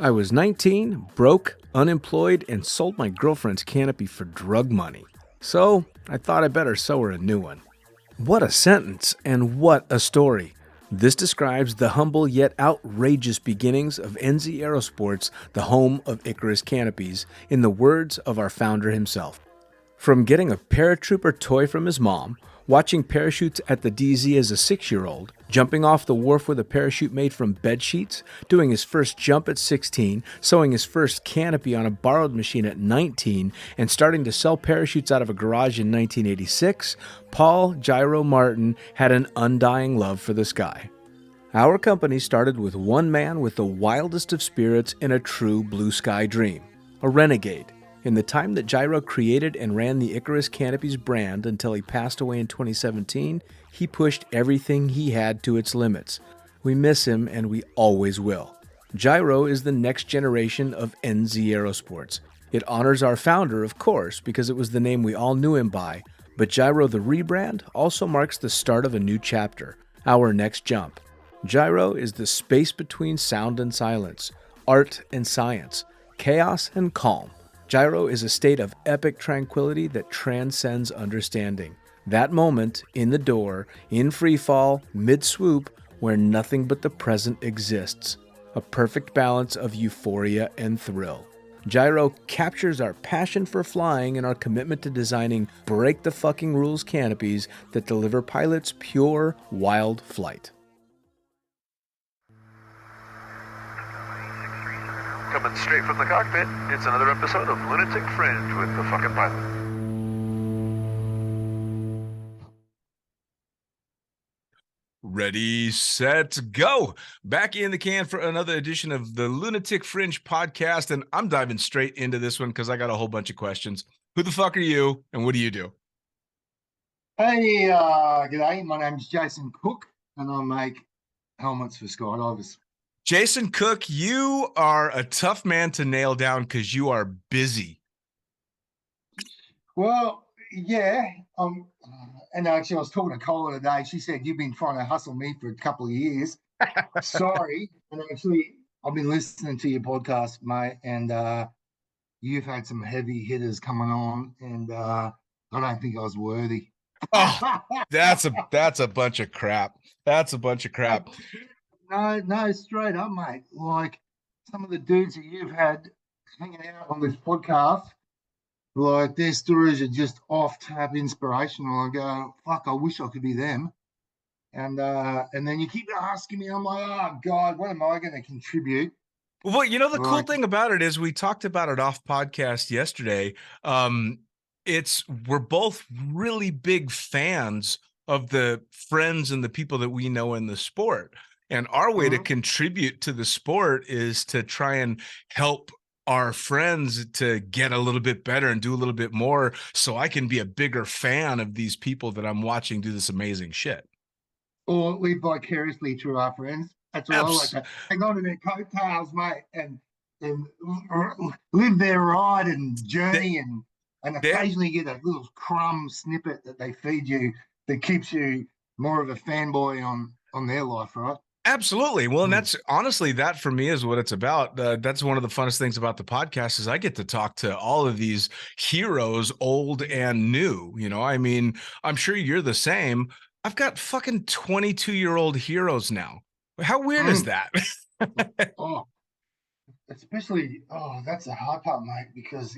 I was 19, broke, unemployed, and sold my girlfriend's canopy for drug money. So, I thought I better sew her a new one. What a sentence, and what a story. This describes the humble yet outrageous beginnings of NZ Aerosports, the home of Icarus canopies, in the words of our founder himself. From getting a paratrooper toy from his mom, watching parachutes at the DZ as a 6-year-old, jumping off the wharf with a parachute made from bed sheets, doing his first jump at 16, sewing his first canopy on a borrowed machine at 19, and starting to sell parachutes out of a garage in 1986, Paul Gyro Martin had an undying love for the sky. Our company started with one man with the wildest of spirits and a true blue sky dream, a renegade. In the time that Gyro created and ran the Icarus Canopies brand until he passed away in 2017, he pushed everything he had to its limits. We miss him, and we always will. Gyro is the next generation of NZ Aerosports. It honors our founder, of course, because it was the name we all knew him by, but Gyro the rebrand also marks the start of a new chapter, our next jump. Gyro is the space between sound and silence, art and science, chaos and calm. Gyro is a state of epic tranquility that transcends understanding. That moment, in the door, in freefall, mid-swoop, where nothing but the present exists. A perfect balance of euphoria and thrill. Gyro captures our passion for flying and our commitment to designing break-the-fucking-rules canopies that deliver pilots pure, wild flight. Coming straight from the cockpit, it's another episode of Lunatic Fringe with the fucking pilot. Ready, set, go! Back in the can for another edition of the Lunatic Fringe podcast, and I'm diving straight into this one because I got a whole bunch of questions. Who the fuck are you, and what do you do? Hey, g'day. My name's Jason Cooke, and I make helmets for skydivers. Jason Cooke, you are a tough man to nail down because you are busy. Well, yeah. And actually, I was talking to Cola today. She said, you've been trying to hustle me for a couple of years. Sorry. And actually, I've been listening to your podcast, mate, and you've had some heavy hitters coming on, and I don't think I was worthy. Oh, that's a bunch of crap. That's a bunch of crap. No, straight up, mate. Like some of the dudes that you've had hanging out on this podcast, like their stories are just off tap inspirational. I go, fuck, I wish I could be them. And then you keep asking me, I'm like, oh God, what am I going to contribute? Well, you know, the cool thing about it is we talked about it off podcast yesterday. We're both really big fans of the friends and the people that we know in the sport. And our way to contribute to the sport is to try and help our friends to get a little bit better and do a little bit more so I can be a bigger fan of these people that I'm watching do this amazing shit. Or live vicariously through our friends. That's what I like to hang on to their coattails, mate, and live their ride and journey and occasionally get a little crumb snippet that they feed you that keeps you more of a fanboy on their life, right? Absolutely. Well, and that's honestly, that for me is what it's about. That's one of the funnest things about the podcast is I get to talk to all of these heroes, old and new. You know, I mean, I'm sure you're the same. I've got fucking 22-year-old heroes now. How weird is that? That's the hard part, mate, because,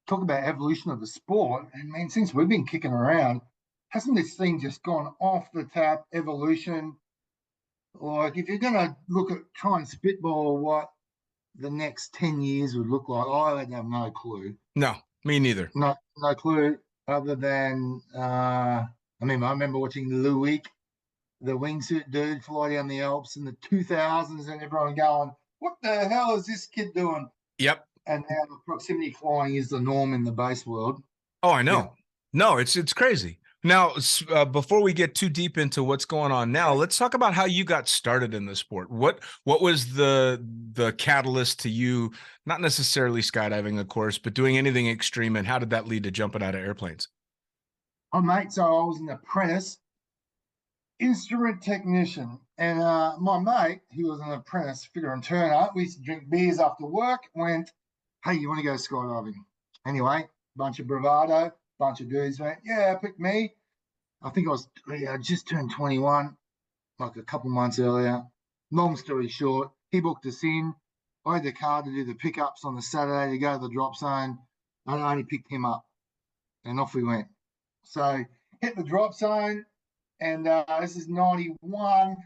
talk about evolution of the sport. And, man, since we've been kicking around, hasn't this thing just gone off the tap, evolution? Like, if you're going to try and spitball what the next 10 years would look like, I have no clue. No, me neither. No clue other than, I remember watching Louis, the wingsuit dude, fly down the Alps in the 2000s and everyone going, what the hell is this kid doing? Yep. And now proximity flying is the norm in the base world. Oh, I know. Yeah. No, it's crazy. Now, before we get too deep into what's going on now, let's talk about how you got started in the sport. What was the catalyst to you, not necessarily skydiving, of course, but doing anything extreme, and how did that lead to jumping out of airplanes? Oh, mate, so I was an apprentice instrument technician. And my mate, he was an apprentice fitter and turner. We used to drink beers after work. Went, hey, you want to go skydiving? Anyway, bunch of bravado, bunch of dudes went, yeah, pick me. I think I just turned 21, like a couple months earlier. Long story short, he booked us in. I had the car to do the pickups on the Saturday to go to the drop zone. I only picked him up, and off we went. So hit the drop zone, and this is 91.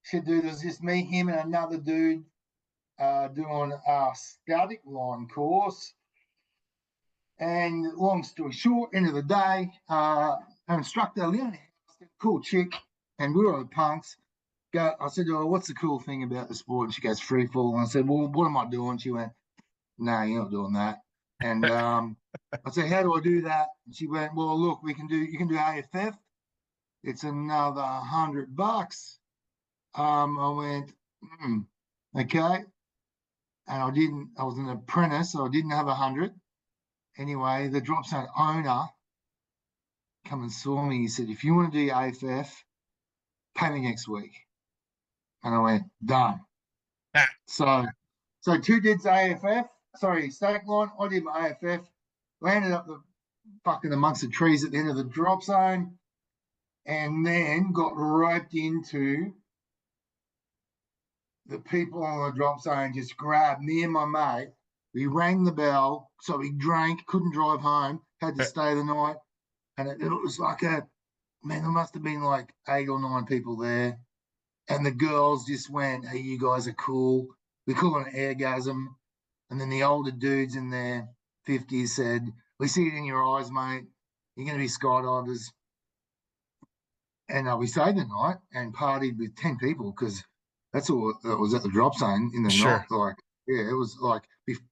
Should do there's just me, him, and another dude doing a static line course. And long story short, end of the day, an instructor, Leon, cool chick, and we were all punks. I said to her, what's the cool thing about the sport? And she goes, free fall. And I said, well, what am I doing? She went, no, you're not doing that. And I said, how do I do that? And she went, well, look, you can do AFF. It's another $100. I went, okay. And I was an apprentice, so I didn't have 100. Anyway, the drop zone owner come and saw me. He said, if you want to do AFF, pay me next week. And I went, done. So two did AFF, static line. I did my AFF, landed up the fucking amongst the trees at the end of the drop zone, and then got roped into the people on the drop zone just grabbed me and my mate. We rang the bell, so we drank, couldn't drive home, had to stay the night. And it was like there must have been like 8 or 9 people there. And the girls just went, hey, you guys are cool. We call it an airgasm. And then the older dudes in their 50s said, we see it in your eyes, mate. You're going to be skydivers. And we stayed the night and partied with 10 people because that's all that was at the drop zone in the night. Like, yeah, it was like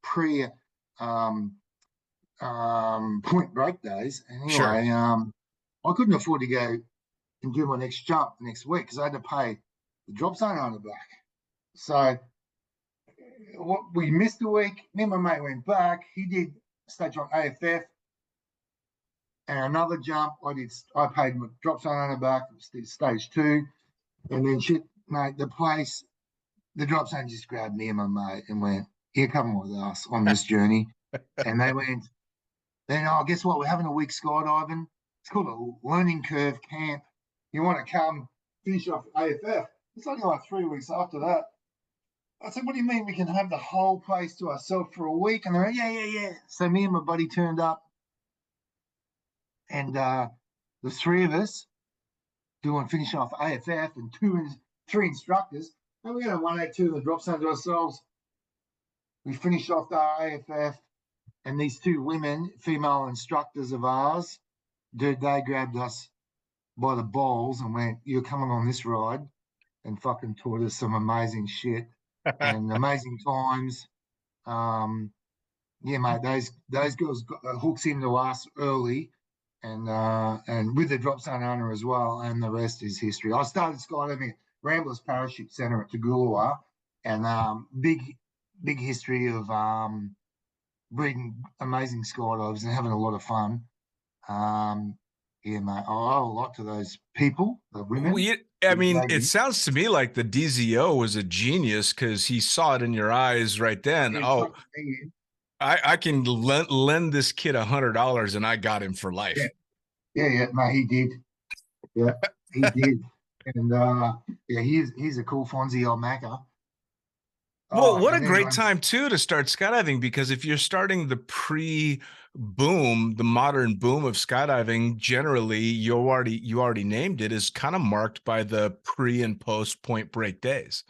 pre point break days. Anyway, I couldn't afford to go and do my next jump next week because I had to pay the drop zone owner back. So we missed a week. Me and my mate went back. He did stage on AFF and another jump. I paid my drop zone owner back. Did stage 2, and then shit, mate. The drop zone just grabbed me and my mate and went, "Here, come with us on this journey." And they went. Then, guess what? We're having a week skydiving. It's called a learning curve camp. You want to come finish off AFF? It's only like 3 weeks after that. I said, what do you mean we can have the whole place to ourselves for a week? And they're like, yeah. So me and my buddy turned up, and the 3 of us finish off AFF and 3 instructors. And we had a 182 in the drop zone to ourselves. We finished off the AFF, and these 2 women, female instructors of ours, dude, they grabbed us by the balls and went, you're coming on this ride, and fucking taught us some amazing shit and amazing times. Yeah, mate, those girls got the hooks into us early, and with the drop zone owner as well, and the rest is history. I started skydiving at Ramblers Parachute Centre at Toogoolawah, and big history of breeding amazing skydivers and having a lot of fun. Yeah, mate, I owe a lot to those people, the women. Well, it sounds to me like the DZO was a genius because he saw it in your eyes right then. I can lend this kid $100 and I got him for life. Yeah, mate, he did. Yeah, he did. And yeah, he's a cool Fonzie old Macca. Well, what a great time too to start skydiving, because if you're starting the pre-boom, the modern boom of skydiving, generally you already named it, is kind of marked by the pre and post Point Break days.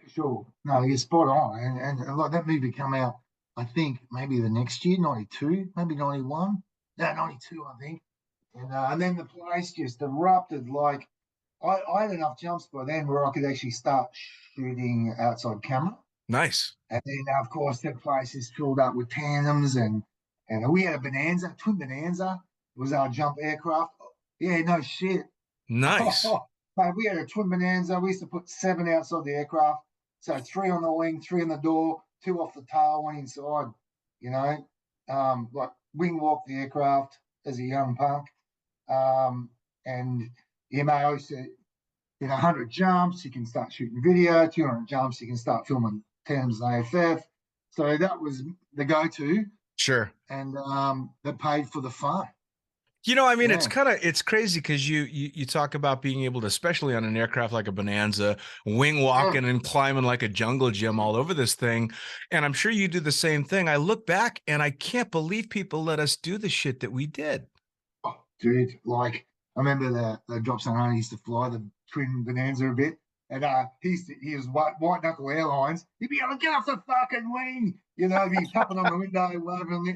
Sure, no, you're spot on, and like that movie come out, I think maybe the next year, 92, maybe 91, no, 92, I think, and then the place just erupted. Like I had enough jumps by then where I could actually start shooting outside camera. Nice. And then, of course, that place is filled up with tandems, and we had a Bonanza, twin Bonanza. It was our jump aircraft. Yeah, no shit. Nice. Mate, we had a twin Bonanza. We used to put 7 outside the aircraft. So 3 on the wing, 3 on the door, 2 off the tail, 1 inside. You know, like wing walk the aircraft as a young punk. And yeah, mate, I used to 100 jumps, you can start shooting video. 200 jumps, you can start filming Thames AFF. So that was the go-to, Sure. and that paid for the fun. I mean, Yeah. it's crazy because you talk about being able to, especially on an aircraft like a Bonanza, wing walking and climbing like a jungle gym all over this thing. And I'm sure you do the same thing. I look back and I can't believe people let us do the shit that we did. Oh, dude, like I remember the drop zone owner used to fly the twin Bonanza a bit, and he was white knuckle airlines. He'd be able to get off the fucking wing, he'd be tapping on the window,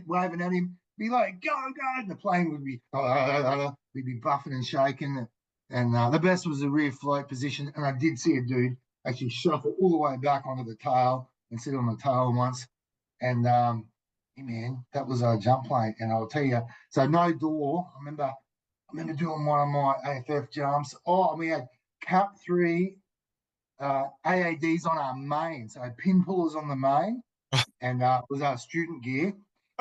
waving at him. Be like, go, go, and the plane would be, we'd be buffing and shaking, and the best was the rear float position. And I did see a dude actually shuffle all the way back onto the tail and sit on the tail once, and hey man, that was a jump plane, and I'll tell you. So no door. I remember doing one of my AFF jumps. Oh, we had Cap 3 AADs on our main, so pin pullers on the main, and it was our student gear.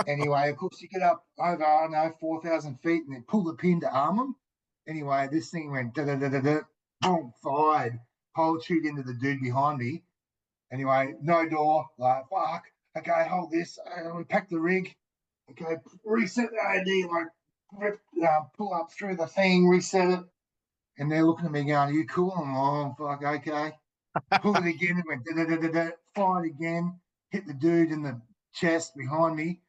Anyway, of course, you get up over, 4,000 feet, and then pull the pin to arm them. Anyway, this thing went da-da-da-da-da, boom, fired, pole chute into the dude behind me. Anyway, no door, like, fuck, okay, hold this. We pack the rig, okay, reset the AD, like, pull up through the thing, reset it. And they're looking at me going, are you cool? I'm like, oh, fuck, okay. Pull it again, it went da-da-da-da-da, fired again, hit the dude in the chest behind me.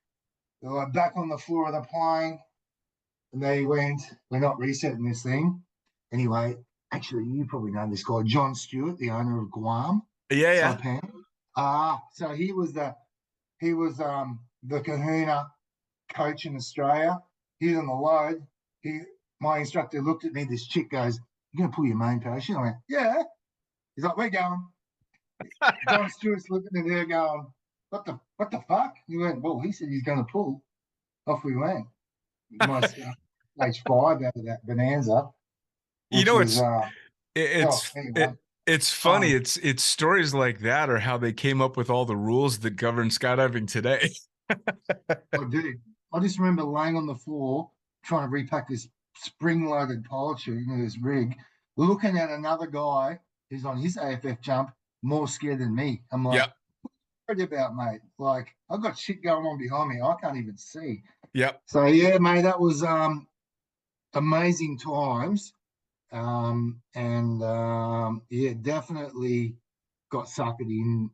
They were back on the floor of the plane, and they went, we're not resetting this thing. Anyway, actually, you probably know this guy, John Stewart, the owner of Guam. Yeah. Saipan. So he was the Kahuna coach in Australia. He was on the load. My instructor looked at me. This chick goes, "You gonna pull your main parachute?" I went, "Yeah." He's like, "We're going." John Stewart's looking at her, going, "What the fuck?" He went, "Well, he said he's going to pull." Off we went. My stage 5 out of that Bonanza, which was anyway. It's funny. It's stories like that are how they came up with all the rules that govern skydiving today. Oh, dude, I just remember laying on the floor trying to repack this spring-loaded pilot chute into this rig, looking at another guy who's on his AFF jump, more scared than me. I'm like, what are you about, mate? Like, I've got shit going on behind me. I can't even see. Yep. So, yeah, mate, that was amazing times. Definitely got suckered in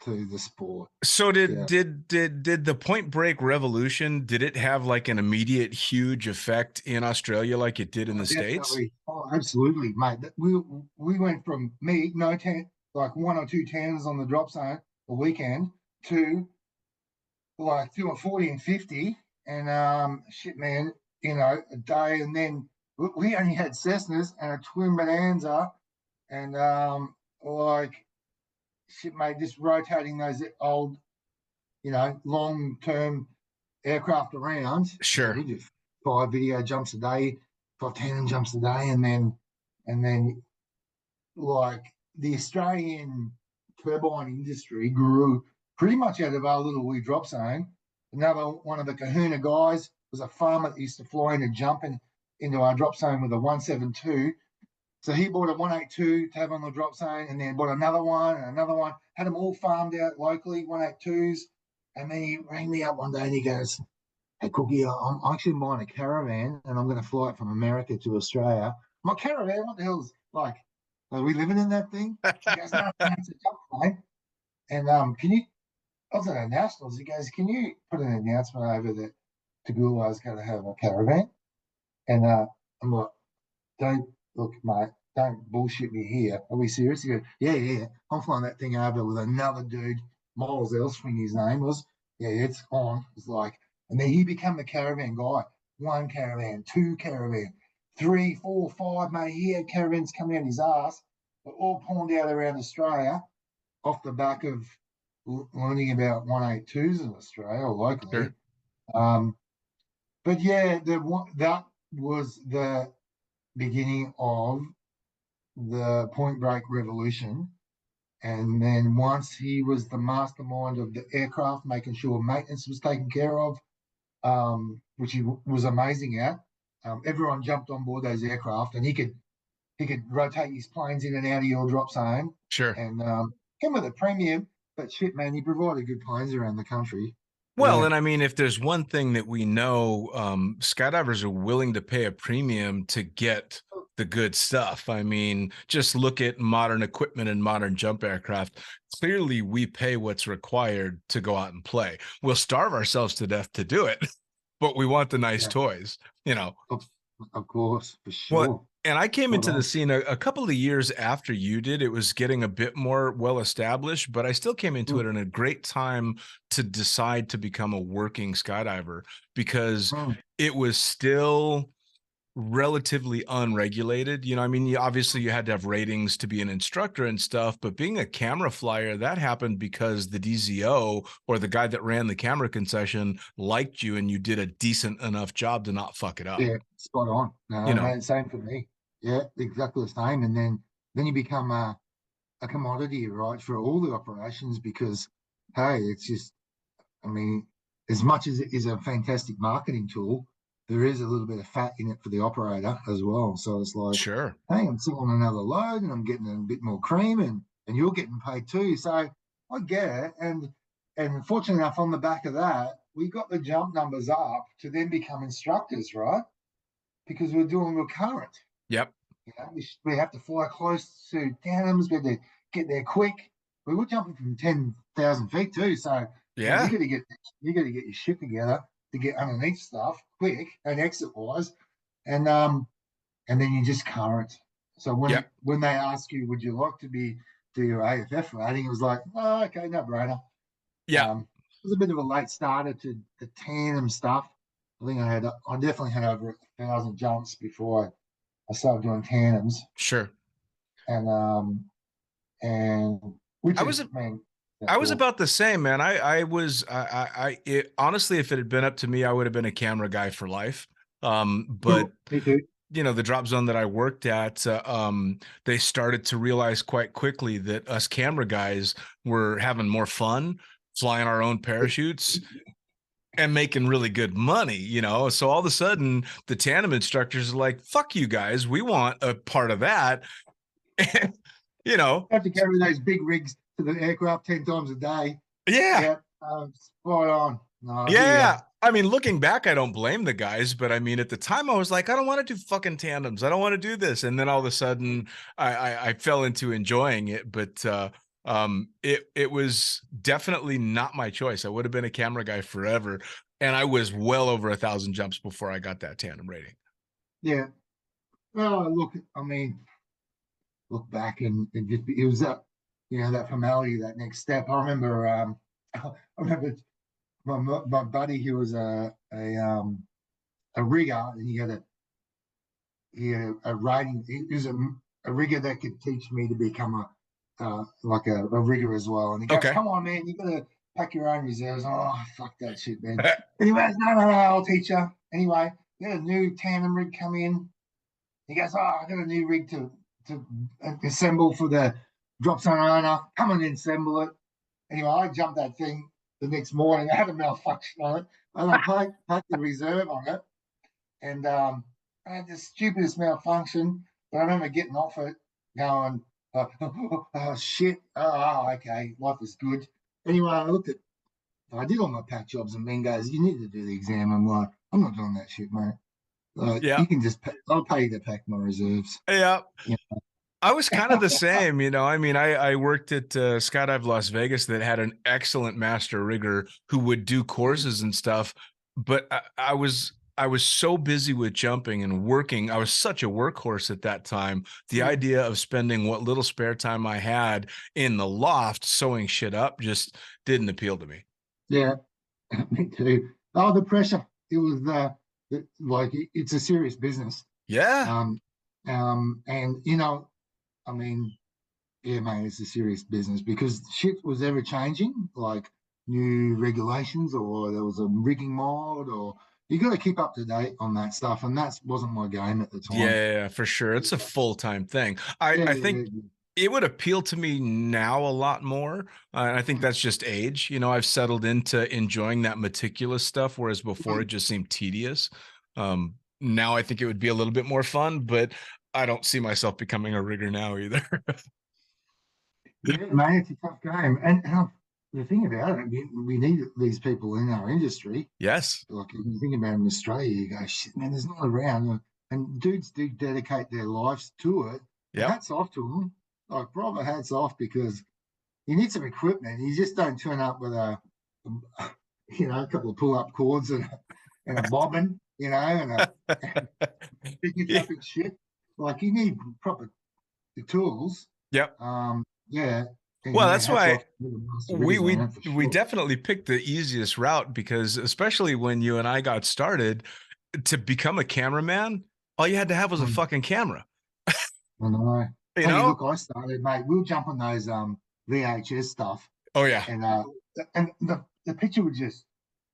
to the sport. So did the Point Break revolution, did it have like an immediate huge effect in Australia like it did in the States? Oh, absolutely, mate. We went from like 1 or 2 tens on the drop zone a weekend to like 2 or 40 and 50, and shit, man, a day, and then we only had Cessnas and a twin Bonanza, and like shit, mate, just rotating those old, long-term aircraft around. Sure. We did 5 video jumps a day, 5 tandem jumps a day, and then like the Australian turbine industry grew pretty much out of our little wee drop zone. Another one of the Kahuna guys was a farmer that used to fly in and jump into our drop zone with a 172. So he bought a 182 to have on the drop zone, and then bought another one and another one, had them all farmed out locally, 182s. And then he rang me up one day and he goes, "Hey, Cookie, I'm actually buying a caravan and I'm going to fly it from America to Australia." I'm like, "Caravan? What the hell's like? Are we living in that thing?" He goes, "No, it's a jump plane." And can you, I was at a nationals, he goes, "Can you put an announcement over that Tagula is going to have a caravan?" And I'm like, "Don't look, mate, don't bullshit me here. Are we serious?" He goes, yeah. I'm flying that thing over with another dude, Miles Elstring, his name was. Yeah, it's on. It's like, and then he became the caravan guy. 1 caravan, 2 caravan, 3, 4, 5, mate. He had caravans coming out his ass, but all pawned out around Australia off the back of learning about 182s in Australia or locally. Sure. But yeah, that was the beginning of the Point Break revolution. And then once he was the mastermind of the aircraft, making sure maintenance was taken care of, which he was amazing at. Everyone jumped on board those aircraft, and he could he could rotate his planes in and out of your drop zone, Sure. and came with a premium. But shit, man, he provided good planes around the country. Well, Yeah. and I mean, if there's one thing that we know, skydivers are willing to pay a premium to get the good stuff. I mean, just look at modern equipment and modern jump aircraft. Clearly, we pay what's required to go out and play. We'll starve ourselves to death to do it, but we want the nice Yeah. toys, you know. Of course, for Well, sure. and I came Spot into the on. scene a couple of years after you did. It was getting a bit more well established, but I still came into it in a great time to decide to become a working skydiver because Mm. it was still relatively unregulated. You know, I mean, obviously you had to have ratings to be an instructor and stuff, but being a camera flyer, that happened because the DZO or the guy that ran the camera concession liked you and you did a decent enough job to not fuck it up. Yeah, spot on. No, You know. man, same for me. Yeah, exactly the same. And then you become a commodity, right, for all the operations because, hey, it's just, I mean, as much as it is a fantastic marketing tool, there is a little bit of fat in it for the operator as well. So it's like, Sure. hey, I'm sitting on another load and I'm getting a bit more cream and you're getting paid too. So I get it. And fortunately enough, on the back of that, we got the jump numbers up to then become instructors, right? Because we're doing recurrent. Yep. You know, we have to fly close to tandems, we had to get there quick. We were jumping from 10,000 feet too, so Yeah. you got to get your shit together to get underneath stuff quick and exit wise, and then you just current. So when they ask you, would you like to do your AFF rating, it was like, oh, okay, no brainer. Yeah. It was a bit of a late starter to the tandem stuff. I think I definitely had over 1,000 jumps before I started doing tandems, Sure. and which I is, was man, I was cool. about the same, man. Honestly, if it had been up to me, I would have been a camera guy for life. But Me too. you know, the drop zone that I worked at, they started to realize quite quickly that us camera guys were having more fun flying our own parachutes and making really good money, you know. So all of a sudden, the tandem instructors are like, "Fuck you guys, we want a part of that." You know, Have to carry those big rigs to the aircraft 10 times a day. yeah. Yeah, spot on. No, Yeah. I mean, looking back, I don't blame the guys, but I mean, at the time I was like, I don't want to do fucking tandems. I don't want to do this. And then all of a sudden I fell into enjoying it, but, it was definitely not my choice. I would have been a camera guy forever. And I was well over 1,000 jumps before I got that tandem rating. Yeah. Well, look back and it was that, that formality, that next step. I remember, my buddy, he was a rigger, and he had a rating. He was a rigger that could teach me to become like a rigger as well. And he goes, Okay. "Come on, man, you gotta pack your own reserves." Oh, fuck that shit, man. Anyways, no, I'll teach you. Anyway, we had a new tandem rig come in. He goes, "Oh, I got a new rig to assemble for the drop zone owner. Come and assemble it." Anyway, I jumped that thing the next morning. I had a malfunction on it. And I packed the reserve on it. And I had the stupidest malfunction. But I remember getting off it going, oh shit. Oh, okay. Life is good. Anyway, I did all my pack jobs, and Ben goes, "You need to do the exam." I'm like, "I'm not doing that shit, mate. Yeah. You can just I'll pay you to pack my reserves." Yeah. Yeah. I was kind of the same, you know. I mean, I worked at Skydive Las Vegas that had an excellent master rigger who would do courses and stuff, but I was so busy with jumping and working. I was such a workhorse at that time. The idea of spending what little spare time I had in the loft sewing shit up just didn't appeal to me. Yeah, me too. Oh, the pressure. It was like it's a serious business. Yeah. And I mean, yeah, mate, it's a serious business because shit was ever changing, like new regulations, or there was a rigging mod, or you got to keep up to date on that stuff, and that wasn't my game at the time. Yeah, for sure. It's a full-time thing. I think it would appeal to me now a lot more. And I think that's just age. You know, I've settled into enjoying that meticulous stuff, whereas before it just seemed tedious. Now I think it would be a little bit more fun, but I don't see myself becoming a rigger now either. Yeah, mate, it's a tough game. And the thing about it, we need these people in our industry. Yes. Like, if you think about it in Australia, you go, shit, man, there's not around. And dudes do dedicate their lives to it. And Yep. hats off to them. Like, proper hats off, because you need some equipment. You just don't turn up with a couple of pull-up cords and a bobbin, and a picky Yeah. traffic shit. Like, you need proper tools. Yep. Yeah. And, Well, yeah, that's hats why off to the master we riggers on we that for we sure. definitely picked the easiest route, because especially when you and I got started, to become a cameraman, all you had to have was a Mm, fucking camera. I know. You Hey, know? look, I started, mate. We'll jump on those VHS stuff, Oh yeah. and the picture would just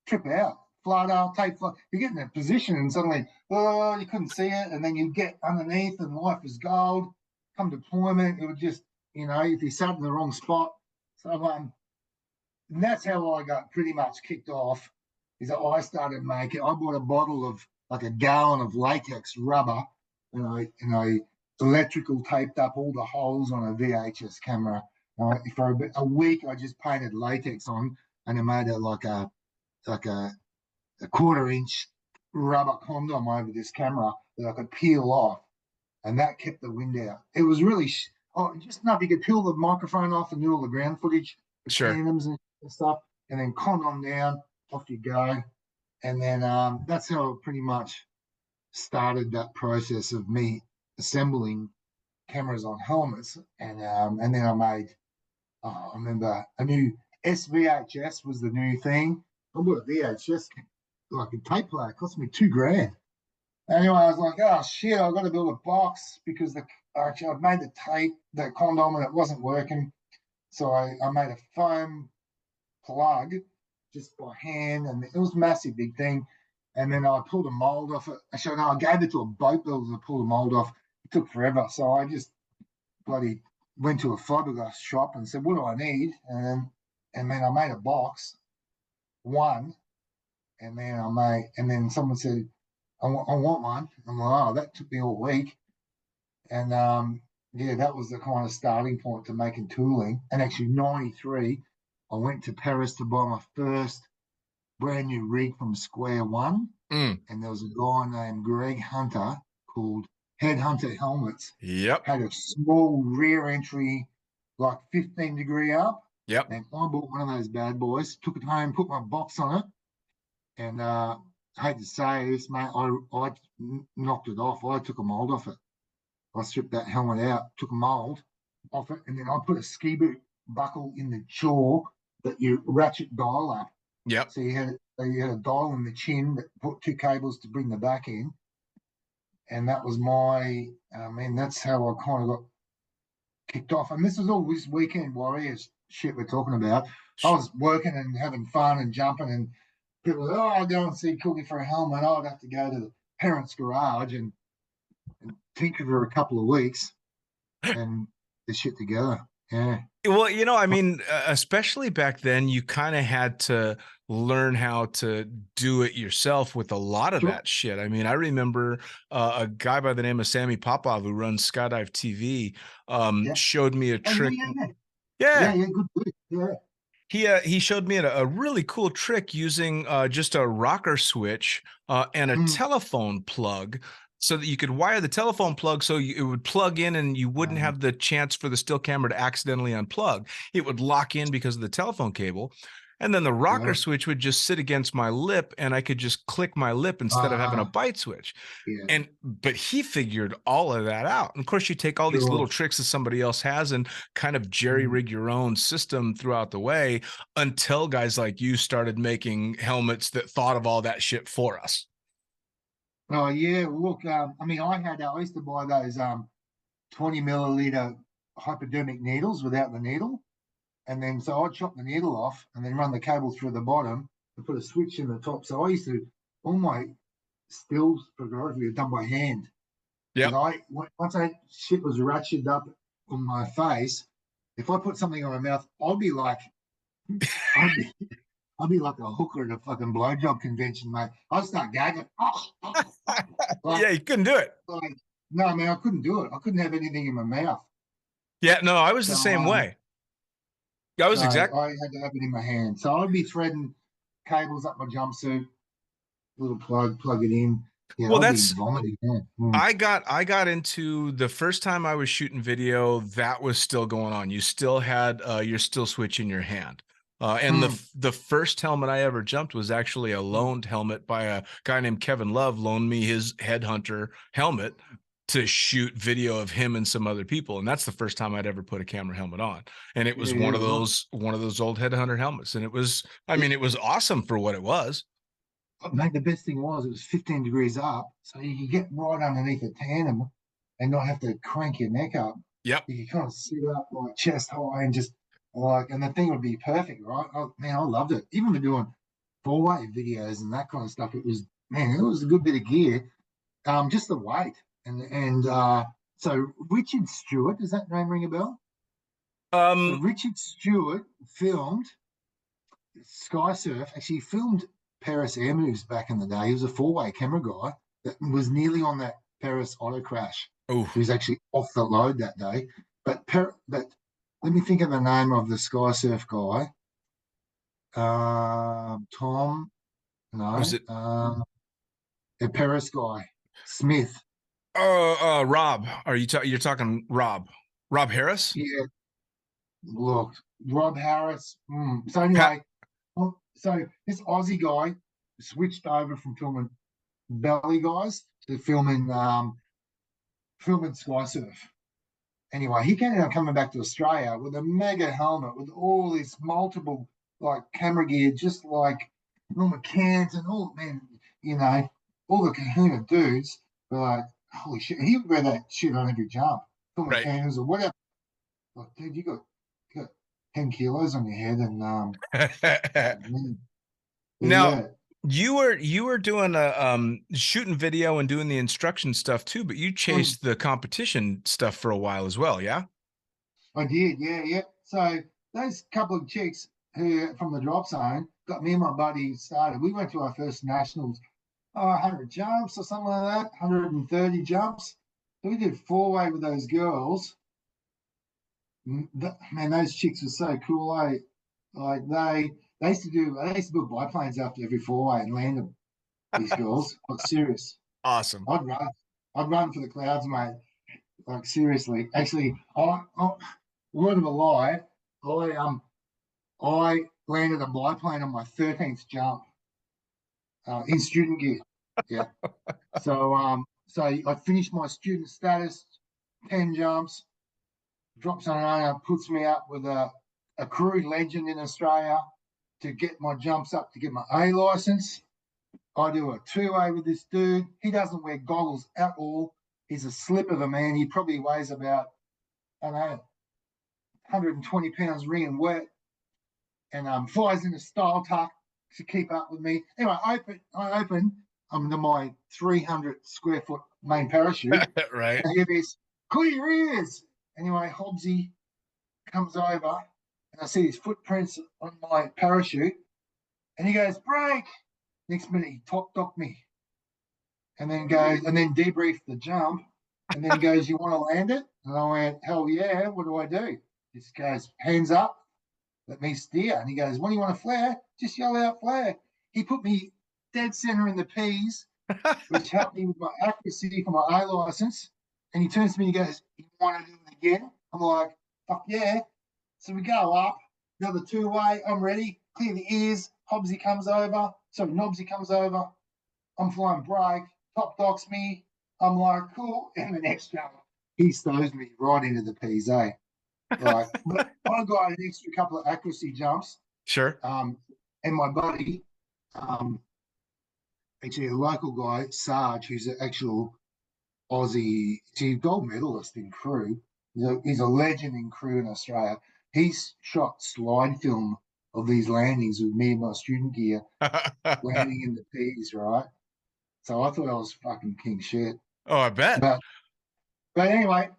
trip out, flutter, tape flutter. You get in a position and suddenly, oh, you couldn't see it, and then you get underneath, and life is gold. Come deployment, it would just, if you sat in the wrong spot. So and that's how I got pretty much kicked off. Is that I started making. I bought a bottle of like a gallon of latex rubber, and I electrical taped up all the holes on a VHS camera. For a week, I just painted latex on, and I made it like a quarter-inch rubber condom over this camera that I could peel off, and that kept the wind out. It was really just enough. You could peel the microphone off and do all the ground footage, the Sure. tandems and stuff, and then condom down, off you go. And then that's how I pretty much started that process of me assembling cameras on helmets. And then I made, I remember a new SVHS was the new thing. I bought a VHS, like a tape player, it cost me $2,000. Anyway, I was like, oh shit, I've got to build a box because actually I've made the tape, the condom, and it wasn't working. So I made a foam plug just by hand, and it was a massive big thing. And then I pulled a mold off it. Actually, no, I gave it to a boat builder to pull the mold off. It took forever. So I just bloody went to a fiberglass shop and said, what do I need? And then I made a box, one, and then someone said, I want one. I'm like, oh, that took me all week. And yeah, that was the kind of starting point to making tooling. And actually, 93, I went to Paris to buy my first brand new rig from square one. Mm. And there was a guy named Greg Hunter called Headhunter Helmets. Yep. Had a small rear entry, like 15-degree up. Yep. And I bought one of those bad boys, took it home, put my box on it. And I hate to say this, mate, I knocked it off. I took a mold off it. I stripped that helmet out, took a mold off it, and then I put a ski boot buckle in the jaw that you ratchet dial up. Yep. So you had a dial in the chin that put two cables to bring the back in. And that was that's how I kind of got kicked off. And this was all this weekend warriors shit we're talking about. I was working and having fun and jumping, and people were, I'll go and see Cookie for a helmet. I'd have to go to the parents' garage and tinker for a couple of weeks and the shit together. Yeah. Well, I mean, especially back then, you kind of had to learn how to do it yourself with a lot of Sure. that shit. I mean, I remember a guy by the name of Sammy Popov, who runs Skydive TV, showed me a trick. Yeah, good. Yeah. He showed me a really cool trick using just a rocker switch and a telephone plug, so that you could wire the telephone plug so it would plug in and you wouldn't have the chance for the still camera to accidentally unplug. It would lock in because of the telephone cable. And then the rocker switch would just sit against my lip, and I could just click my lip instead of having a bite switch. Yeah. But he figured all of that out. And of course, you take all these little tricks that somebody else has and kind of jerry rig your own system throughout the way, until guys like you started making helmets that thought of all that shit for us. Oh yeah, look, I used to buy those 20 milliliter hypodermic needles without the needle, and then so I'd chop the needle off and then run the cable through the bottom and put a switch in the top. So I used to, all my stills photography were done by hand. Yeah. Once that shit was ratcheted up on my face, if I put something on my mouth, I'd be like a hooker at a fucking blowjob convention, mate. I'd start gagging. Yeah, you couldn't do it. Like No, man, I couldn't do it. I couldn't have anything in my mouth. Yeah, no, I was So, the same way. I was so exact. I had to have it in my hand. So I'd be threading cables up my jumpsuit, little plug it in. Yeah, Well, I'd be that's vomiting. Yeah. I got into the first time I was shooting video, that was still going on. You still had your still switch in your hand. And Mm, the first helmet I ever jumped was actually a mm. loaned helmet by a guy named Kevin Love, loaned me his headhunter helmet to shoot video of him and some other people. And that's the first time I'd ever put a camera helmet on. And it was Yeah, right. one of those old headhunter helmets. And it was, I mean, it was awesome for what it was. Mate, the best thing was it was 15 degrees up, so you could get right underneath a tandem and not have to crank your neck up. Yep. You could kind of sit up like chest high and just like, and the thing would be perfect, right? Man, I loved it. Even for doing four-way videos and that kind of stuff, it was, man, it was a good bit of gear. Just the weight. So Richard Stewart, does that name ring a bell? So Um, Richard Stewart filmed Skysurf, actually filmed Paris air moves back in the day. He was a four-way camera guy that was nearly on that Paris auto crash. oh, He was actually off the load that day. But let me think of the name of the Skysurf guy. Tom, was no, it? the Paris guy, Smith. Rob, you're talking Rob Harris? Yeah, look, Rob Harris. So Pat, anyway, so this Aussie guy switched over from filming belly guys to filming Skysurf. Anyway, he ended up coming back to Australia with a mega helmet with all this multiple like camera gear, just like all McCanns and all, man, you know, all the Kahuna dudes were like, holy shit. He would wear that shit on every jump, film right. McCanns or whatever. Like, dude, you got 10 kilos on your head and man, Now, yeah. you were doing a shooting video and doing the instruction stuff too, but you Mm, chased the competition stuff for a while as well, yeah? I did, yeah. So those couple of chicks who from the drop zone got me and my buddy started. We went to our first nationals, 100 jumps or something like that, 130 jumps. So we did four-way with those girls. Man, those chicks were so cool. Like they used to build biplanes after every four-way and land them. These girls, like serious. Awesome. I'd run. I'd run for the clouds, mate. Like seriously. Actually, word of a lie, I landed a biplane on my 13th jump in student gear. Yeah. So I finished my student status, 10 jumps, drops on an owner, puts me up with a crew legend in Australia to get my jumps up to get my A license. I do a two-way with this dude. He doesn't wear goggles at all. He's a slip of a man. He probably weighs about, I don't know, 120 pounds wringing wet, and flies in a style tuck to keep up with me. Anyway, I open to my 300 square foot main parachute. Right. I hear this, clear your ears. Anyway, Hobbsy comes over and I see his footprints on my parachute and he goes, break. Next minute, he top docked me and then debriefed the jump. And then he goes, you want to land it? And I went, hell yeah. What do I do? This goes, hands up, let me steer. And he goes, when you want to flare? Just yell out flare. He put me dead center in the P's, which helped me with my accuracy for my A license. And he turns to me and he goes, you want to do it again? I'm like, fuck yeah. So we go up, another two-way. I'm ready. Clear the ears. Hobbsy comes over. So Nobsy comes over. I'm flying brake. Top docks me. I'm like, cool. And the next jump, he stows me right into the P's, eh? Like, but I got an extra couple of accuracy jumps. Sure. And my buddy, actually a local guy, Sarge, who's an actual Aussie, he's a gold medalist in crew. He's a legend in crew in Australia. He's shot slide film of these landings with me and my student gear landing in the P's, right? So I thought I was fucking king shit. Oh, I bet. But anyway,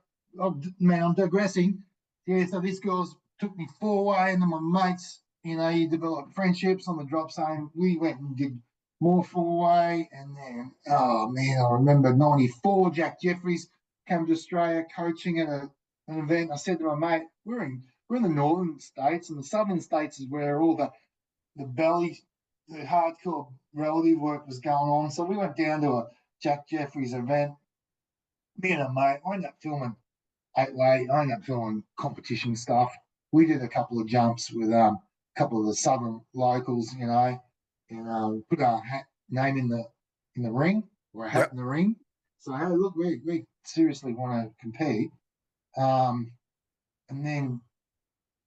I'm digressing. Yeah, so this girl's took me four-way, and then my mates, you develop friendships on the drop zone. We went and did more four-way, and then, oh man, I remember 94, Jack Jeffries came to Australia coaching at an event. I said to my mate, we're in the northern states, and the southern states is where all the hardcore relative work was going on. So we went down to a Jack Jeffries event. Me and a mate, I ended up filming 8-way. I ended up filming competition stuff. We did a couple of jumps with a couple of the southern locals, and put our name in the ring, or a hat in the ring. So hey, look, we seriously want to compete. And then,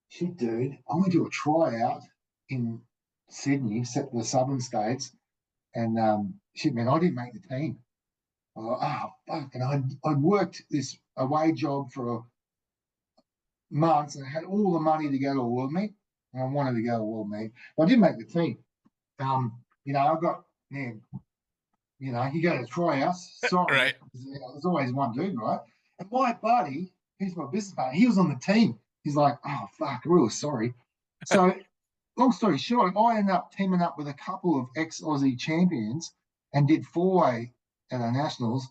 shit, dude, I went to a tryout in Sydney, the southern states, and shit, man, I didn't make the team. Oh, fuck. And I'd worked this away job for months, and I had all the money to go to a world meet, and I wanted to go to a world meet. But I didn't make the team. I got, man, you go to tryouts, sorry. Right. There's always one dude, right? And my buddy, who's my business partner, he was on the team. He's like, oh, fuck, I'm really sorry. So, long story short, I ended up teaming up with a couple of ex-Aussie champions and did 4-way at our nationals,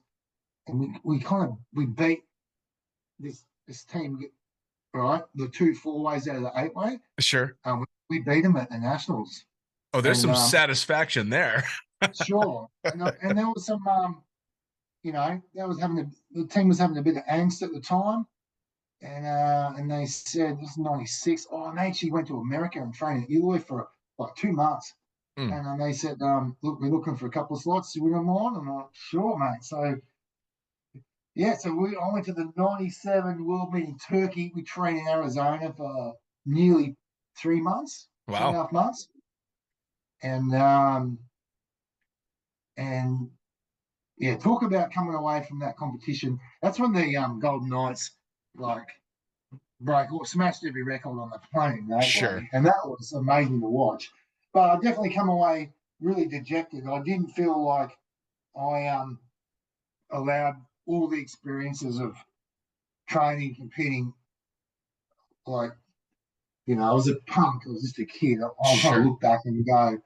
and we beat this team, right? The 2 4-ways out of the 8-way. Sure. We beat them at the nationals. Oh, there's some satisfaction there. Sure, and there was some, the team was having a bit of angst at the time, and they said, this is 96. Oh, and they actually went to America and trained at Eloy for like 2 months. And they said, look, we're looking for a couple of slots. Do we want on? And I'm like, sure, mate. So, yeah, I went to the 97 World Meet in Turkey. We trained in Arizona for nearly 3 months, Wow. 2.5 months. And yeah, talk about coming away from that competition. That's when the Golden Knights smashed every record on the plane. Sure. And that was amazing to watch. But I definitely come away really dejected. I didn't feel like I allowed all the experiences of training, competing. I was a punk. I was just a kid. I kind of look back and go,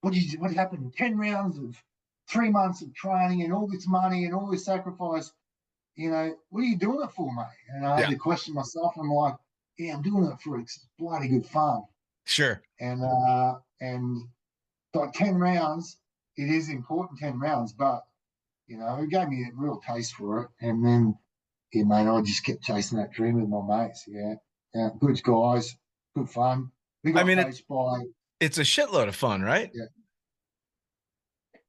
what happened? 10 rounds of 3 months of training and all this money and all this sacrifice. What are you doing it for, mate? And I had to question myself. I'm like, yeah, I'm doing it for bloody good fun. Sure. And like 10 rounds, it is important, 10 rounds, but it gave me a real taste for it. And then, yeah, mate, I just kept chasing that dream with my mates. Yeah, good guys, good fun. We got coached by. It's a shitload of fun, right?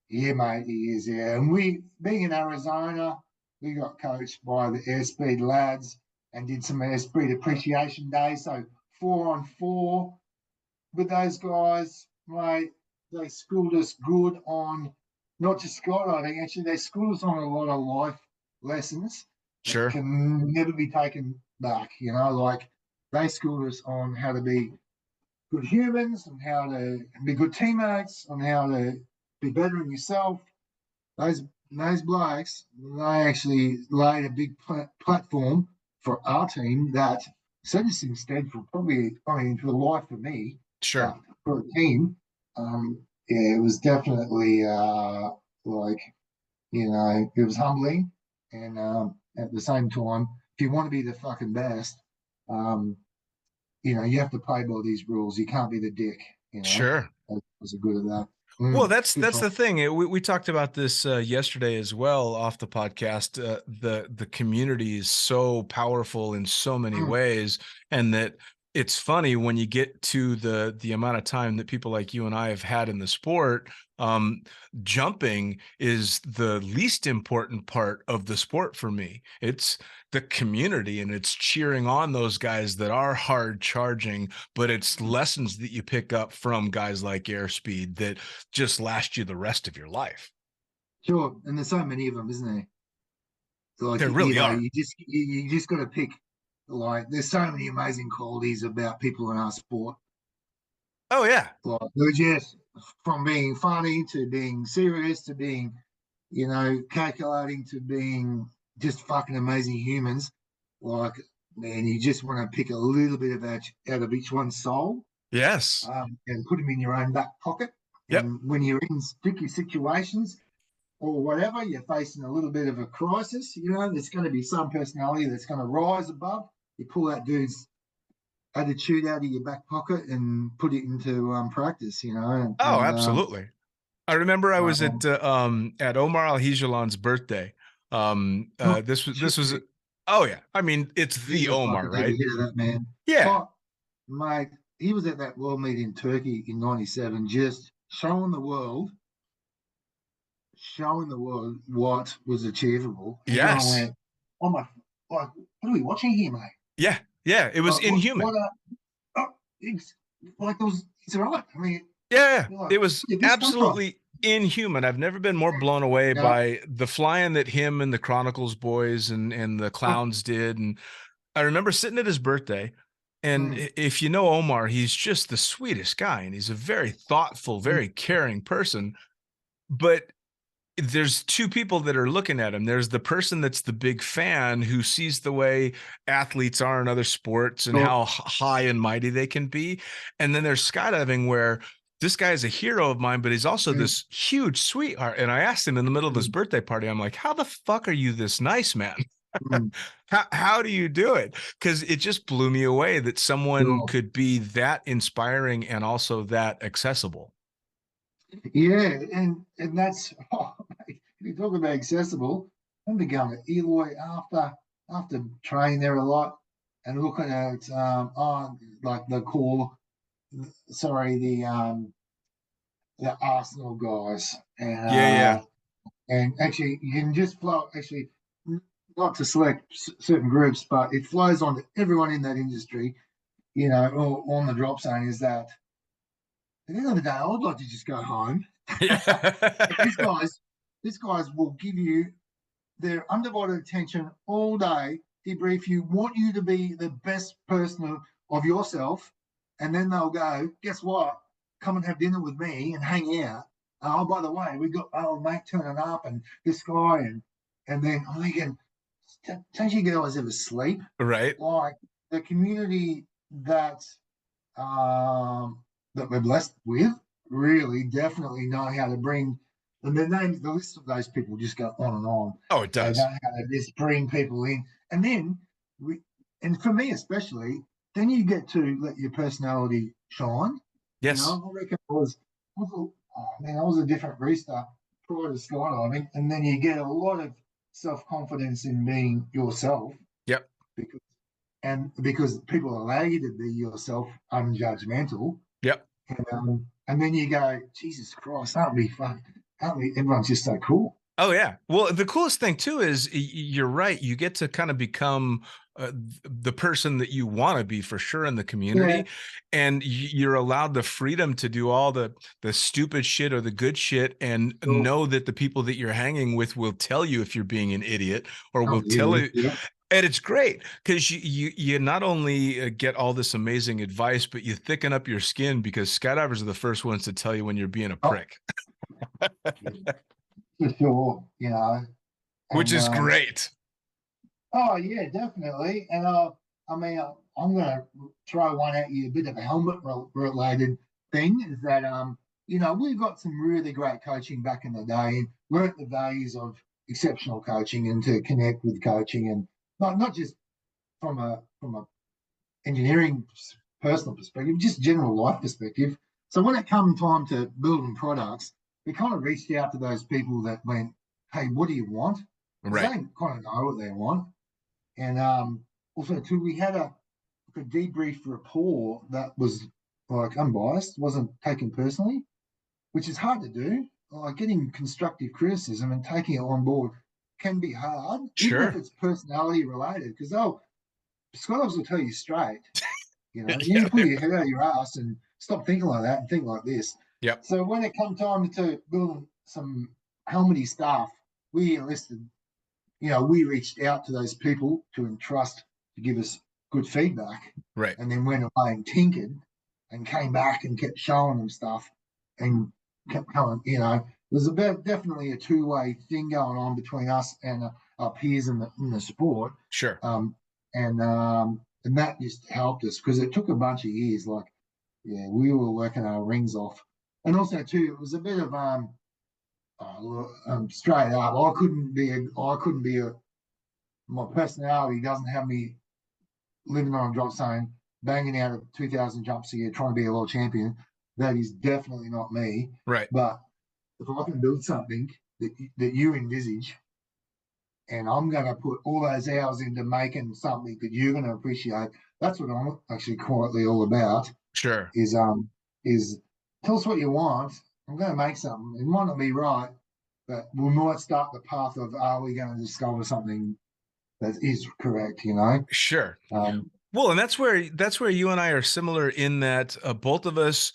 Yeah, mate, it is. Yeah, and being in Arizona, we got coached by the airspeed lads and did some airspeed appreciation days. So 4-on-4 with those guys, mate. They schooled us good on not just skydiving. Actually, they schooled us on a lot of life lessons. Sure. That can never be taken back. They schooled us on how to be good humans and how to be good teammates and how to be better in yourself. Those blokes, they actually laid a big platform for our team that set us instead for for life for me. Sure. For a team, it was definitely it was humbling, and at the same time, if you want to be the fucking best, you have to play by these rules. You can't be the dick. Sure. I was good at that. Well, that's the thing. We talked about this yesterday as well off the podcast. The community is so powerful in so many ways, and that it's funny when you get to the amount of time that people like you and I have had in the sport. Jumping is the least important part of the sport for me. It's the community, and it's cheering on those guys that are hard charging, but it's lessons that you pick up from guys like Airspeed that just last you the rest of your life. Sure. And there's so many of them, isn't there? There really are. You just got to pick. There's so many amazing qualities about people in our sport. Oh yeah. They're just from being funny to being serious to being, calculating to being just fucking amazing humans. Man, you just want to pick a little bit of out of each one's soul. Yes. And put them in your own back pocket. Yep. And when you're in sticky situations, or whatever, you're facing a little bit of a crisis, there's going to be some personality that's going to rise above. You pull that dude's attitude out of your back pocket and put it into practice, Oh, and absolutely. I remember I was um, at Omar Al-Hijalan's birthday. oh, This was shit, oh yeah. I mean, it's he's the a Omar, fucking heavy right? hitter, that man. Yeah. Oh, mate, he was at that world meet in Turkey in '97, just showing the world what was achievable. Everyone Yes. went, "Oh my, like, what are we watching here, mate? Yeah. Yeah. It was What inhuman. are, oh, it's like it's all right. I mean, Yeah. you're like, It was where did this come from? absolutely inhuman. I've never been more blown away Yeah, by the flying that him and the Chronicles boys and the oh, clowns did. And I remember sitting at his birthday. And mm, if you know Omar, he's just the sweetest guy, and he's a very thoughtful, mm, very caring person. But there's two people that are looking at him. There's the person that's the big fan who sees the way athletes are in other sports and oh, how high and mighty they can be. And then there's skydiving, where this guy is a hero of mine, but he's also mm, this huge sweetheart. And I asked him in the middle of his mm, birthday party, I'm like, how the fuck are you this nice, man? mm, How do you do it? Because it just blew me away that someone sure. could be that inspiring and also that accessible. Yeah, and that's mate, if you talk about accessible. I remember going to Eloy after training there a lot and looking at like the core, sorry, the Arsenal guys, Yeah, yeah. and actually you can just flow actually not to select certain groups, but it flows on to everyone in that industry, or on the drop zone. Is that at the end of the day, I would like to just go home. But Yeah. these guys will give you their undivided attention all day, debrief you, want you to be the best person of yourself, and then they'll go, guess what? Come and have dinner with me and hang out. Oh, by the way, we got mate turning up and this guy and then I'm thinking, don't you guys ever sleep? Right. Like the community um, that we're blessed with really definitely know how to bring, and the names, the list of those people just go on and on. Oh, it They does. know how to just bring people in, and then and for me especially, then you get to let your personality shine. Yes. I reckon I was a different restart prior to skydiving, and then you get a lot of self confidence in being yourself Yep. because because people allow you to be yourself unjudgmental, Yep. and then you go, Jesus Christ, aren't we fun? Aren't we? Everyone's just so cool. Oh yeah. Well, the coolest thing too is you're right. You get to kind of become the person that you want to be for sure in the Yeah. community, and you're allowed the freedom to do all the stupid shit or the good shit, and So, know that the people that you're hanging with will tell you if you're being an idiot, or oh, will tell yeah, you. yeah. And it's great because you not only get all this amazing advice, but you thicken up your skin because skydivers are the first ones to tell you when you're being a Oh, prick, yeah, for sure, which and is great. oh yeah, definitely. And I mean, I'm gonna throw one at you, a bit of a helmet related thing. Is that we've got some really great coaching back in the day, and learnt the values of exceptional coaching and to connect with coaching, and not just from a engineering personal perspective, just general life perspective. So when it come time to building products, we kind of reached out to those people that went, "Hey, what do you want?" Because Right. they kind of know what they want. And also too, we had a debrief rapport that was like unbiased, wasn't taken personally, which is hard to do. Like getting constructive criticism and taking it on board can be hard, even if Sure. it's personality related, because scholars will tell you straight, you need Yeah. to pull your head out of your ass and stop thinking like that and think like this. Yep. So when it come time to build some helmety staff, we enlisted, we reached out to those people to entrust to give us good feedback, Right. and then went away and tinkered and came back and kept showing them stuff and kept going. There's definitely a two-way thing going on between us and our peers in the sport, Sure. um, and that just helped us because it took a bunch of years. Like, yeah, we were working our rings off, and also too, it was a bit of straight up, my personality doesn't have me living on a drop zone, banging out 2,000 jumps a year, trying to be a world champion. That is definitely not me. Right. But if I can build something that you envisage, and I'm going to put all those hours into making something that you're going to appreciate, that's what I'm actually quietly all about. Sure. Is tell us what you want. I'm going to make something. It might not be right, but we might start the path of, are we going to discover something that is correct? Sure. Well, and that's where you and I are similar in that both of us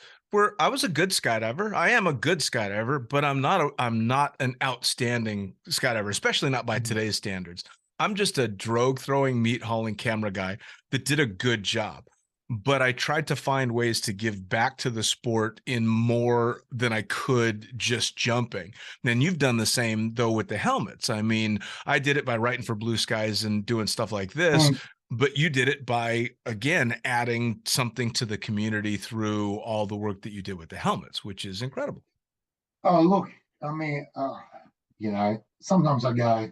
I was a good skydiver. I am a good skydiver, but I'm not an outstanding skydiver, especially not by today's standards. I'm just a drogue throwing, meat hauling camera guy that did a good job. But I tried to find ways to give back to the sport in more than I could just jumping. And you've done the same though with the helmets. I mean, I did it by writing for Blue Skies and doing stuff like this. But you did it by, again, adding something to the community through all the work that you did with the helmets, which is incredible. Oh, look, I mean, sometimes I go,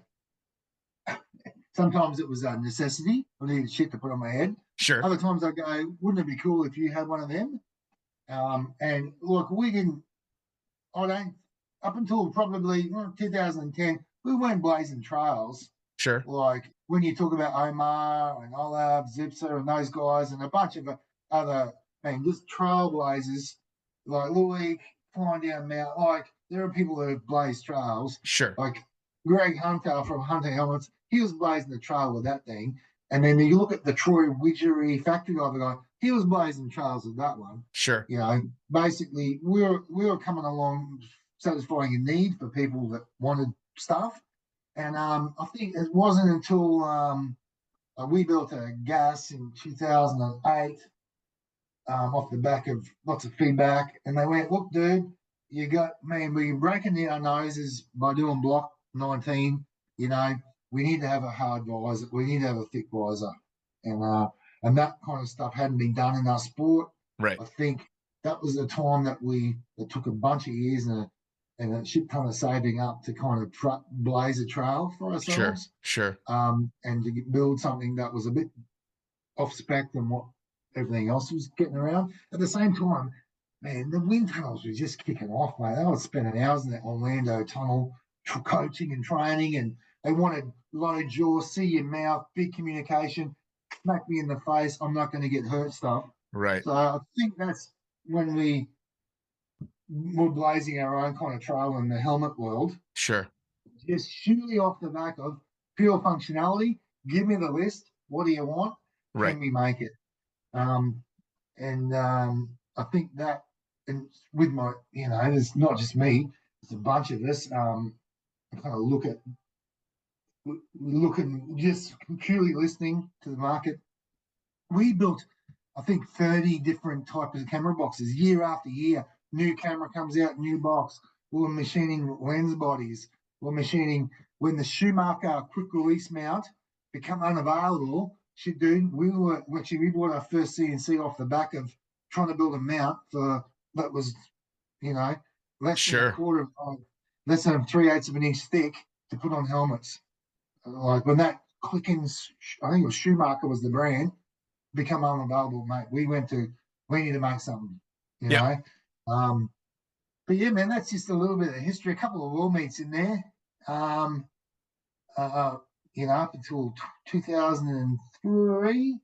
sometimes it was a necessity. I needed shit to put on my head. Sure. Other times I go, wouldn't it be cool if you had one of them? And look, up until probably 2010, we weren't blazing trails. Sure. Like when you talk about Omar and Olav, Zipser and those guys and a bunch of other, just trailblazers like Louis flying down Mount. Like there are people that have blazed trails. Sure. Like Greg Hunter from Hunter Helmets, he was blazing the trail with that thing. And then you look at the Troy Widgery factory guy, he was blazing trails with that one. Sure. Basically we were coming along satisfying a need for people that wanted stuff. And I think it wasn't until we built a gas in 2008 off the back of lots of feedback. And they went, look, dude, we're breaking our noses by doing block 19. We need to have a hard visor. We need to have a thick visor. And that kind of stuff hadn't been done in our sport. Right. I think that was a time that took a bunch of years and a shit ton of saving up to kind of blaze a trail for ourselves. Sure. And to build something that was a bit off spec than what everything else was getting around. At the same time, man, the wind tunnels were just kicking off, mate. I was spending hours in that Orlando tunnel coaching and training, and they wanted low jaw, see your mouth, big communication, smack me in the face, I'm not going to get hurt stuff. Right. So I think that's when we were blazing our own kind of trail in the helmet world. Sure. Just surely off the back of pure functionality. Give me the list. What do you want? Right. Can we make it? I think that, and with my, it's not just me, it's a bunch of us. I kind of looking, just purely listening to the market. We built, I think, 30 different types of camera boxes year after year. New camera comes out, new box. We're machining lens bodies. We're machining when the Schumacher quick release mount become unavailable. Shit, dude, we bought our first CNC off the back of trying to build a mount that was, less than a quarter of, less than 3/8 of an inch thick to put on helmets. Like when that clicking, I think it was Schumacher was the brand, become unavailable, mate. We need to make something, you know. But yeah, man, that's just a little bit of history. A couple of world meets in there. Up until 2003, I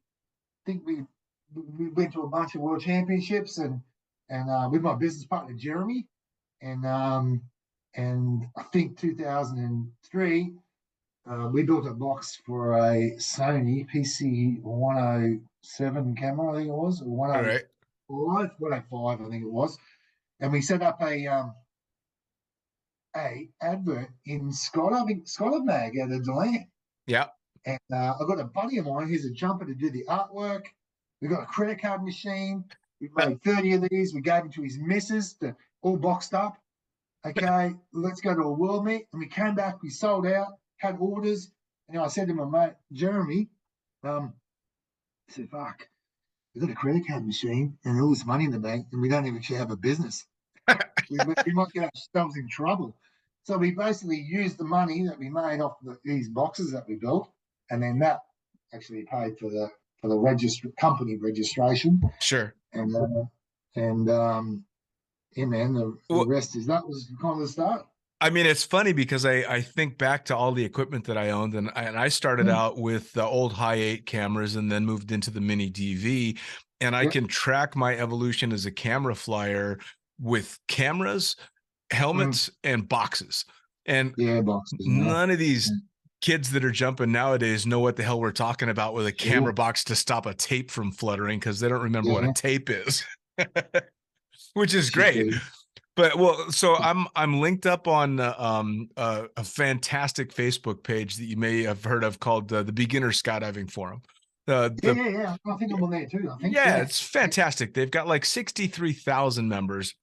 think we went to a bunch of world championships and with my business partner Jeremy, and I think 2003 we built a box for a Sony PC 107 camera, I think it was, or 105, I think it was, and we set up a advert in Skydiver Mag out of Deland. Yeah. And I got a buddy of mine who's a jumper to do the artwork. We got a credit card machine. We made 30 of these. We gave them to his missus, all boxed up. Okay, let's go to a world meet. And we came back, we sold out, had orders. And I said to my mate, Jeremy, I said, fuck, we've got a credit card machine and all this money in the bank, and we don't even actually have a business. we might get ourselves in trouble. So we basically used the money that we made off these boxes that we built, and then that actually paid for the company registration, Sure. and man, the Well, rest is that was kind of the start. I mean, it's funny because I think back to all the equipment that I owned, and I started Mm. out with the old high 8 cameras and then moved into the mini DV, and I Yep. can track my evolution as a camera flyer with cameras, helmets, and boxes. And Yeah, boxes. Yeah. none of these kids that are jumping nowadays know what the hell we're talking about with a camera Sure. box to stop a tape from fluttering because they don't remember what a Yeah. tape is, which is Shit, great. dude. But well, so I'm linked up on a fantastic Facebook page that you may have heard of called the Beginner Skydiving Forum. Yeah. I think I'm on there too. I think. Yeah, Yeah. it's fantastic. They've got like 63,000 members.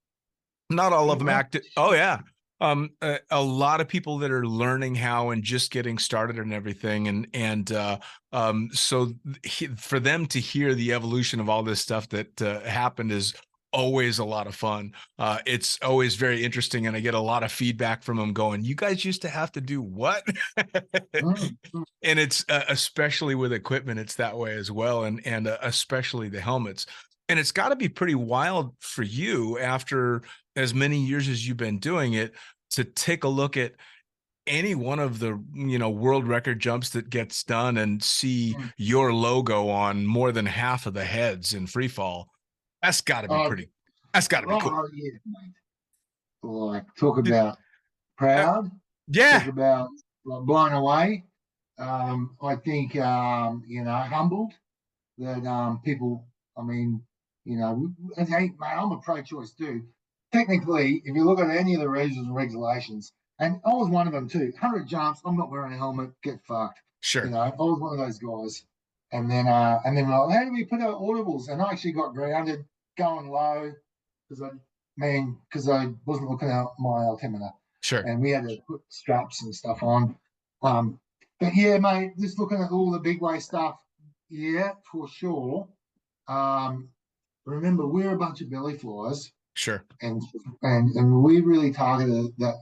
Not all of them Wow. active. Oh yeah. A lot of people that are learning how and just getting started and everything. So for them to hear the evolution of all this stuff that happened is always a lot of fun. It's always very interesting. And I get a lot of feedback from them going, you guys used to have to do what? Mm. And it's especially with equipment, it's that way as well. And especially the helmets. And it's got to be pretty wild for you after as many years as you've been doing it to take a look at any one of the world record jumps that gets done and see Mm. your logo on more than half of the heads in free fall. That's got to be pretty. That's got to be cool. Oh yeah, mate. Like talk Did- about proud. Talk Yeah, about like blown away. I think humbled that people. I mean, hey, mate, I'm a pro-choice dude. Technically, if you look at any of the rules and regulations, and I was one of them too. 100 jumps, I'm not wearing a helmet. Get fucked. sure. I was one of those guys. And then like, how do we put our audibles? And I actually got grounded going low because I wasn't looking at my altimeter, Sure. and we had to put straps and stuff on. But yeah, mate, just looking at all the big way stuff, yeah, for sure. Remember, we're a bunch of belly flyers, Sure. and we really targeted that.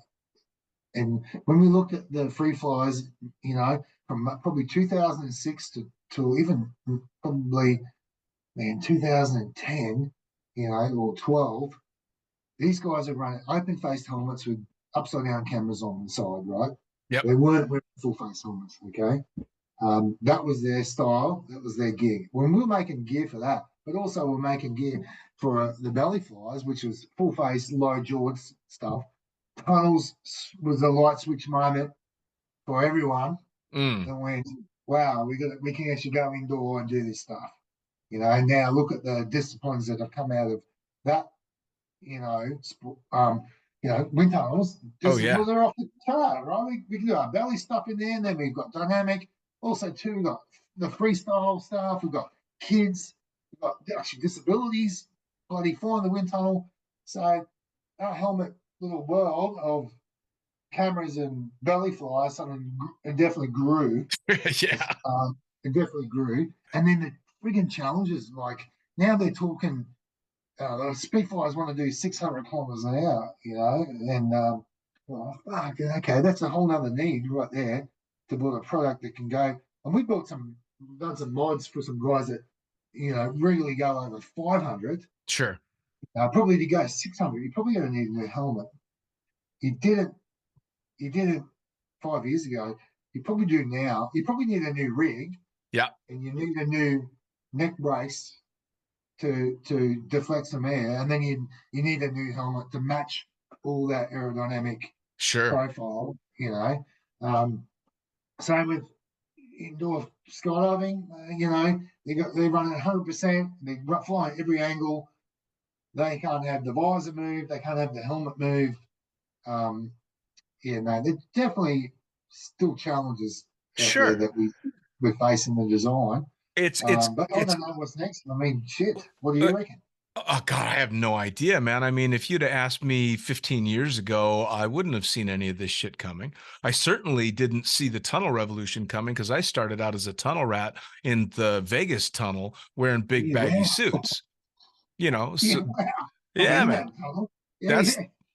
And when we looked at the free flyers, from probably 2006 to even probably 2010, or 12, these guys are running open faced helmets with upside down cameras on the side, right? Yep. They weren't wearing full face helmets, okay? That was their style, that was their gear. When we were making gear for that, but also we're making gear for the belly flies, which was full face, low jawed stuff. Tunnels was a light switch moment for everyone. And went, wow, we can actually go indoor and do this stuff. And now look at the disciplines that have come out of that, wind tunnels. Oh, yeah. They're off the chart, right? We can do our belly stuff in there, and then we've got dynamic. Also, too, we've got the freestyle stuff. We've got kids. We've got actually disabilities. Bloody flying the wind tunnel. So our helmet little world of cameras and belly flies, it definitely grew. Yeah. It definitely grew. And then the friggin' challenges, like now they're talking, the speed flyers want to do 600 kilometers an hour, and fuck, okay, that's a whole other need right there to build a product that can go. And we done some mods for some guys that, regularly go over 500. Sure. Probably to go 600, you're probably going to need a new helmet. You did it 5 years ago. You probably do now. You probably need a new rig. Yeah. And you need a new neck brace to deflect some air, and then you need a new helmet to match all that aerodynamic profile. Same with indoor skydiving. They're running 100%. They're flying every angle. They can't have the visor move. They can't have the helmet move. There's definitely still challenges out there that we're facing the design. But I don't know what's next. I mean, shit. What do you reckon? Oh God, I have no idea, man. I mean, if you'd have asked me 15 years ago, I wouldn't have seen any of this shit coming. I certainly didn't see the tunnel revolution coming because I started out as a tunnel rat in the Vegas tunnel wearing big baggy suits. So, Wow. yeah, man.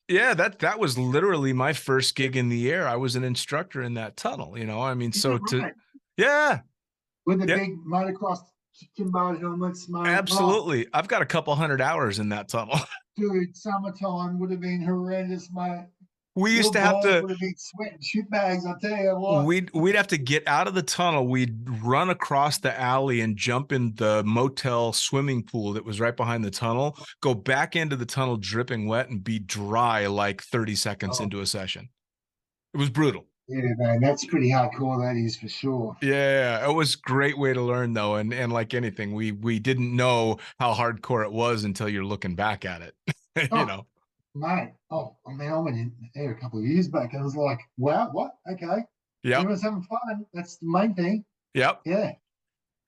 Yeah, that was literally my first gig in the air. I was an instructor in that tunnel, you know. I mean, Is so that to right? yeah, With the yeah, big motocross timbo helmets, mate. Oh, absolutely. I've got a couple hundred hours in that tunnel. dude, summertime would have been horrendous, mate. We used Your to have balls to would have been sweating shit bags, I tell you what. we'd have to get out of the tunnel. We'd run across the alley and jump in the motel swimming pool that was right behind the tunnel, go back into the tunnel dripping wet and be dry like 30 seconds Oh, into a session. It was brutal. yeah, man, that's pretty hardcore, that is for sure. Yeah, it was a great way to learn though, and like anything, we didn't know how hardcore it was until you're looking back at it. You Oh, know. mate. Oh, I mean, I went in there a couple of years back and I was like, wow, what? Okay. Yep. Everyone's having fun. That's the main thing. Yep. Yeah.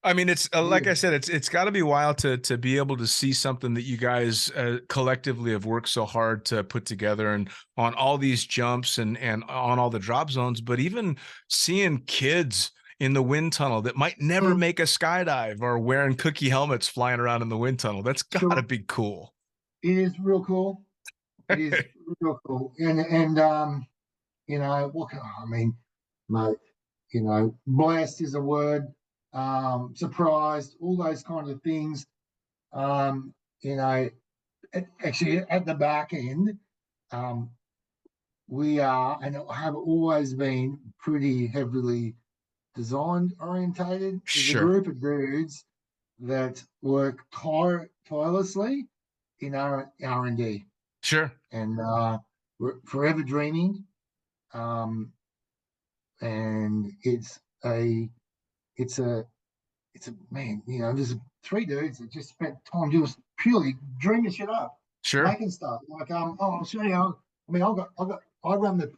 I mean, it's Yeah. like I said, it's got to be wild to be able to see something that you guys collectively have worked so hard to put together, and on all these jumps and on all the drop zones, but even seeing kids in the wind tunnel that might never Mm, make a skydive or wearing cookie helmets flying around in the wind tunnel. That's got to sure. be cool. It is real cool. It is real cool. You know, what can I mean, mate, you know, blessed is a word, surprised, all those kinds of things. You know, actually at the back end, um, we are and have always been pretty heavily design orientated. There's a Sure. group of dudes that work tirelessly in R&D, Sure. and we're forever dreaming. Um, and it's a it's a man, you know, there's three dudes that just spent time just purely dreaming shit up, Sure. making stuff. Like oh, I'll show you. I mean, I run the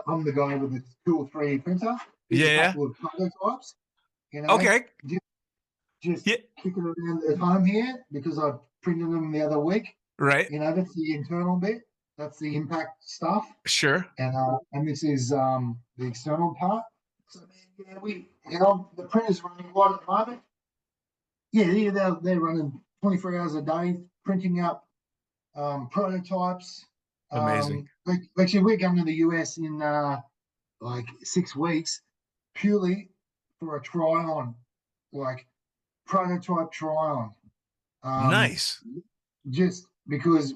I'm the guy with the cool 3D printer. Here's a Yeah. couple of prototypes. You know, Okay. just, just Yeah. kicking around at home here because I printed them the other week. Right. You know, that's the internal bit. That's the impact stuff. Sure. And this is the external part. So man, yeah, the printer's running right at the moment. Yeah, they're running 24 hours a day, printing up prototypes. Amazing. Actually, we're going to the US in like 6 weeks, purely for a try on, like prototype try on. Nice. Just because,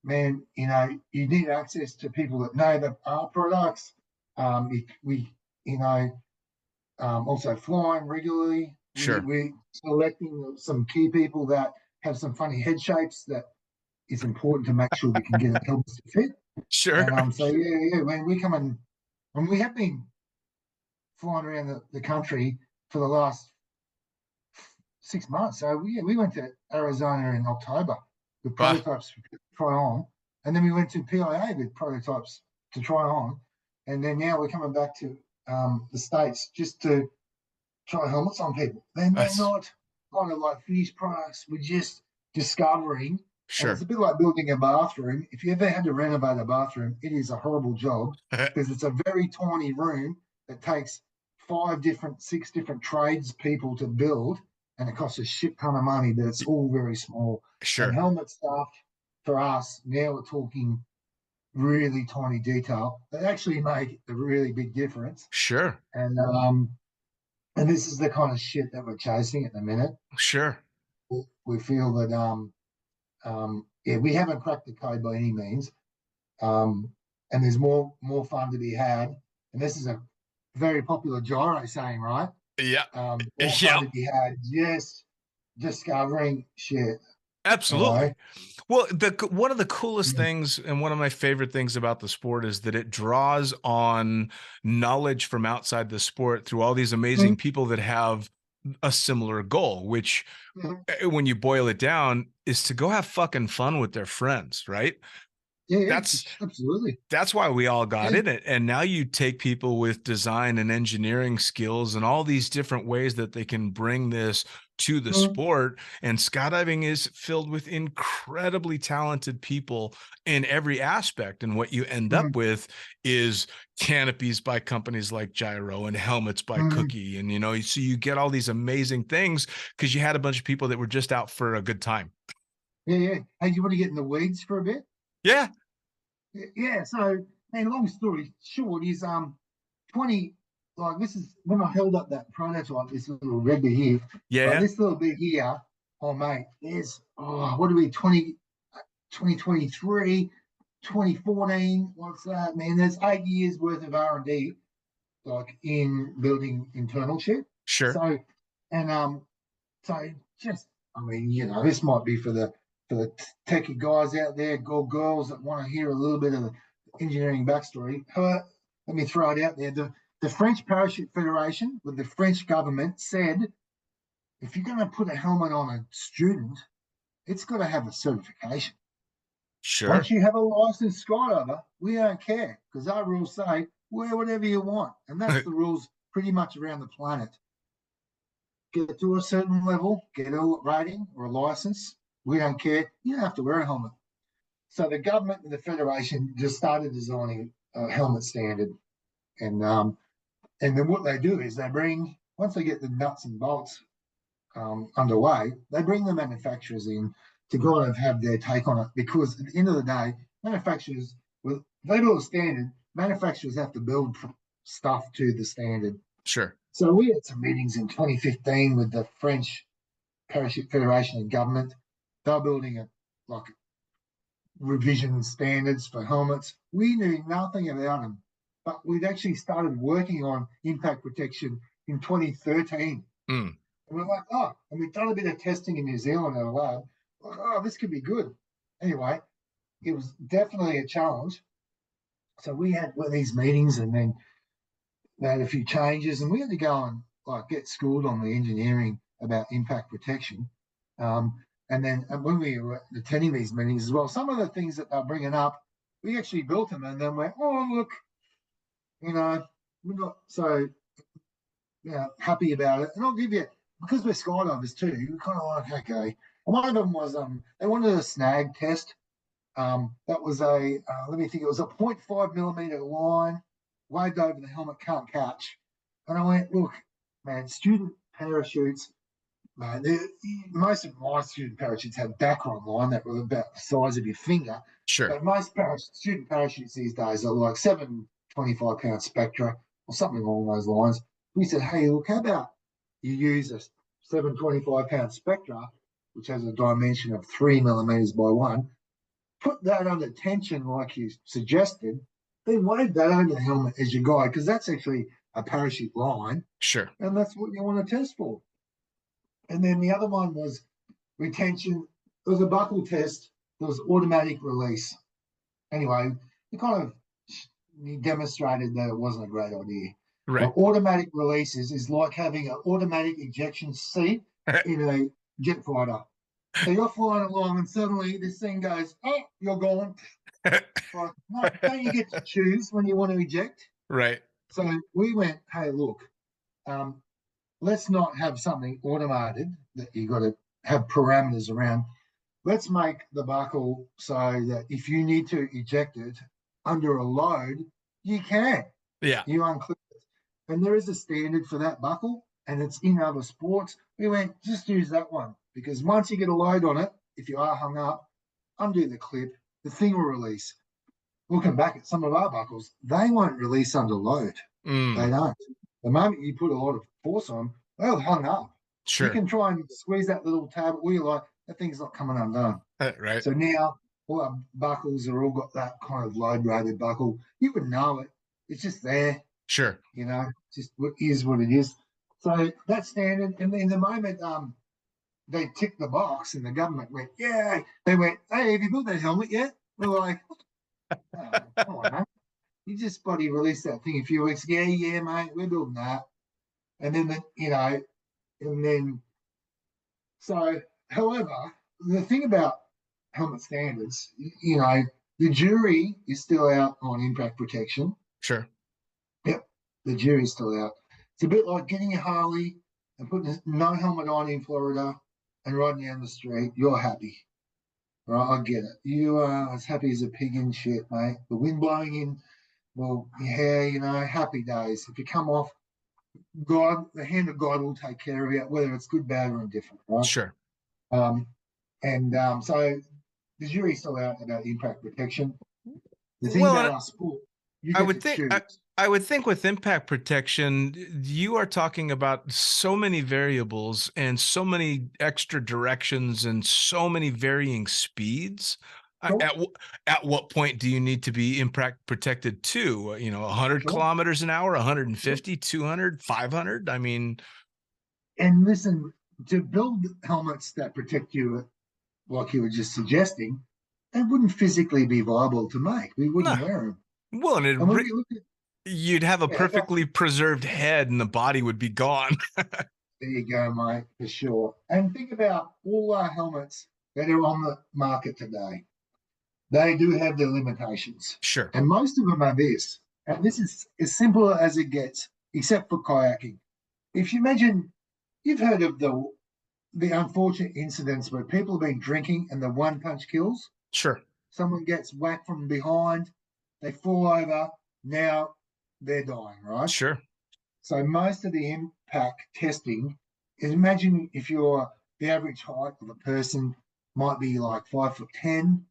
man, you know, you need access to people that know the art products. We, you know, also flying regularly. Sure. We're selecting some key people that have some funny head shapes that is important to make sure we can get it help us to fit. Sure. And so yeah, when we come in, and we have been flying around the country for the last 6 months. So we went to Arizona in October with Wow. prototypes to try on, and then we went to PIA with prototypes to try on, and then now we're coming back to the States just to try helmets on people. They're That's not kind of like finished products. We're just discovering, and it's sure. a bit like building a bathroom. If you ever had to renovate a bathroom, it is a horrible job because it's a very tiny room that takes 6 different trades people to build, and it costs a shit ton of money, but it's all very small. And Sure. helmet stuff for us, now we're talking really tiny detail that actually make a really big difference. Sure. And this is the kind of shit that we're chasing at the minute. Sure. We feel that yeah, we haven't cracked the code by any means. And there's more fun to be had. And this is a very popular gyro saying, right? Yeah. More Yeah. fun to be had just discovering shit. You Absolutely. know? Well, one of the coolest things and one of my favorite things about the sport is that it draws on knowledge from outside the sport through all these amazing people that have a similar goal, which when you boil it down is to go have fucking fun with their friends, right? Yeah, That's absolutely. that's why we all got Yeah. in it. And now you take people with design and engineering skills and all these different ways that they can bring this to the sport. And skydiving is filled with incredibly talented people in every aspect. And what you end up with is canopies by companies like Gyro and helmets by Cookie. And, you know, so you get all these amazing things because you had a bunch of people that were just out for a good time. Yeah. Hey, do you want to get in the weeds for a bit? Yeah. Yeah. So, man, long story short is 20. Like this is when I held up that prototype. This little red bit here. Like Yeah. this little bit here. Oh, mate. There's what are we 2023, 2014. What's that, man? There's 8 years worth of R&D, like in building internal shit. Sure. So, and so just, I mean, this might be for the techie guys out there, girls that want to hear a little bit of the engineering backstory. Let me throw it out there. The French Parachute Federation with the French government said, if you're going to put a helmet on a student, it's got to have a certification. Sure. Once you have a licensed skydiver, we don't care because our rules say wear whatever you want. And that's the rules pretty much around the planet. Get to a certain level, get a rating or a license. We don't care. You don't have to wear a helmet. So the government and the federation just started designing a helmet standard. And then what they do is once they get the nuts and bolts underway, they bring the manufacturers in to kind of have their take on it, because at the end of the day, manufacturers, if they build a standard, manufacturers have to build stuff to the standard. Sure. So we had some meetings in 2015 with the French Parachute Federation and government. They were building revision standards for helmets. We knew nothing about them, but we'd actually started working on impact protection in 2013. Mm. And we're like, and we've done a bit of testing in New Zealand in a lab. Like, this could be good. Anyway, it was definitely a challenge. So we had these meetings, and then they had a few changes, and we had to go and get schooled on the engineering about impact protection. And then when we were attending these meetings as well, some of the things that they're bringing up, we actually built them, and then went, look, we're not so happy about it. And I'll give you, because we're skydivers too, we're kind of like, okay. And one of them was they wanted a snag test. That was let me think, it was a 0.5 millimeter line waved over the helmet, can't catch. And I went, look, man, student parachutes, man, most of my student parachutes had background line that were about the size of your finger. Sure. But most student parachutes these days are like 725-pound Spectra or something along those lines. We said, hey, look, how about you use a 725-pound Spectra, which has a dimension of 3 millimeters by 1, put that under tension like you suggested, then wave that over the helmet as your guide, because that's actually a parachute line. Sure. And that's what you want to test for. And then the other one was retention. There was a buckle test. There was automatic release. Anyway, he demonstrated that it wasn't a great idea. Right. Automatic releases is like having an automatic ejection seat in a jet fighter. So you're flying along and suddenly this thing goes, you're gone. No, don't you get to choose when you want to eject? Right. So we went, hey, look, let's not have something automated that you got to have parameters around. Let's make the buckle so that if you need to eject it under a load, you can. Yeah. You unclip it. And there is a standard for that buckle, and it's in other sports. We went, just use that one, because once you get a load on it, if you are hung up, undo the clip, the thing will release. Looking back at some of our buckles, they won't release under load. They don't. The moment you put a lot of force on, they'll hung up. Sure. You can try and squeeze that little tab where you're like, that thing's not coming undone. Right. So now all our buckles are all got that kind of load-rated buckle. You would know it. It's just there. Sure. Just what is what it is. So that's standard. And in the moment they ticked the box and the government went, yeah. They went, hey, have you built that helmet yet? We're like, come on, mate. You just bloody released that thing a few weeks ago. Yeah, mate, we're building that. And then, so, however, the thing about helmet standards, the jury is still out on impact protection. Sure. Yep, the jury's still out. It's a bit like getting a Harley and putting no helmet on in Florida and riding down the street. You're happy. Right, I get it. You are as happy as a pig in shit, mate. The wind blowing in, well, yeah, happy days. If you come off, God, the hand of God will take care of you, whether it's good, bad, or indifferent, right? Sure. And so the jury's still out about impact protection. The thing Well, about and our sport, you I get would to think choose. I would think with impact protection, you are talking about so many variables and so many extra directions and so many varying speeds. Sure, At what point do you need to be impact protected to? 100 sure. kilometers an hour, Sure. 150, 200, 500? I mean, And listen, to build helmets that protect you, like you were just suggesting, they wouldn't physically be viable to make. We no. wouldn't wear them. Well, and And when you look at, you'd have a yeah, perfectly preserved head and the body would be gone. there you go, mate, for sure. And think about all our helmets that are on the market today. They do have their limitations. Sure. And most of them are this. And this is as simple as it gets, except for kayaking. If you imagine, you've heard of the unfortunate incidents where people have been drinking and the one punch kills. Sure. Someone gets whacked from behind, they fall over, now they're dying, right? Sure. So most of the impact testing is, imagine if you're the average height of a person might be like 5'10",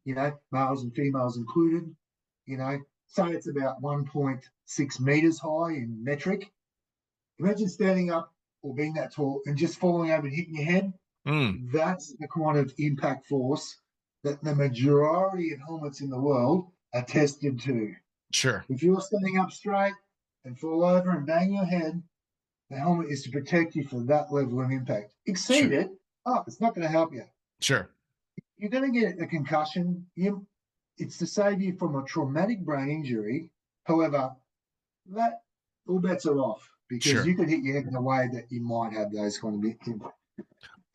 males and females included, say it's about 1.6 meters high in metric. Imagine standing up or being that tall and just falling over and hitting your head. That's the kind of impact force that the majority of helmets in the world are tested to. Sure. If you're standing up straight and fall over and bang your head, the helmet is to protect you for that level of impact. Exceed it, it's not going to help you. Sure. You're going to get a concussion. It's to save you from a traumatic brain injury. However, that all bets are off because you could hit your head in a way that you might have those kind of impact.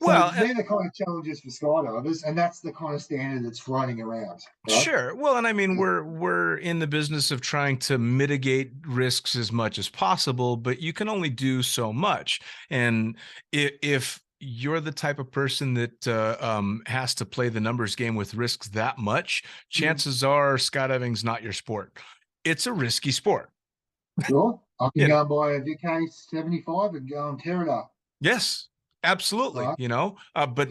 So they're the kind of challenges for skydivers, and that's the kind of standard that's floating around. Right? Sure. Well, and I mean, we're in the business of trying to mitigate risks as much as possible, but you can only do so much. And if you're the type of person that has to play the numbers game with risks that much, chances are skydiving's not your sport. It's a risky sport. Sure. I can go and buy a VK75 and go and tear it up. Yes, absolutely. Right. But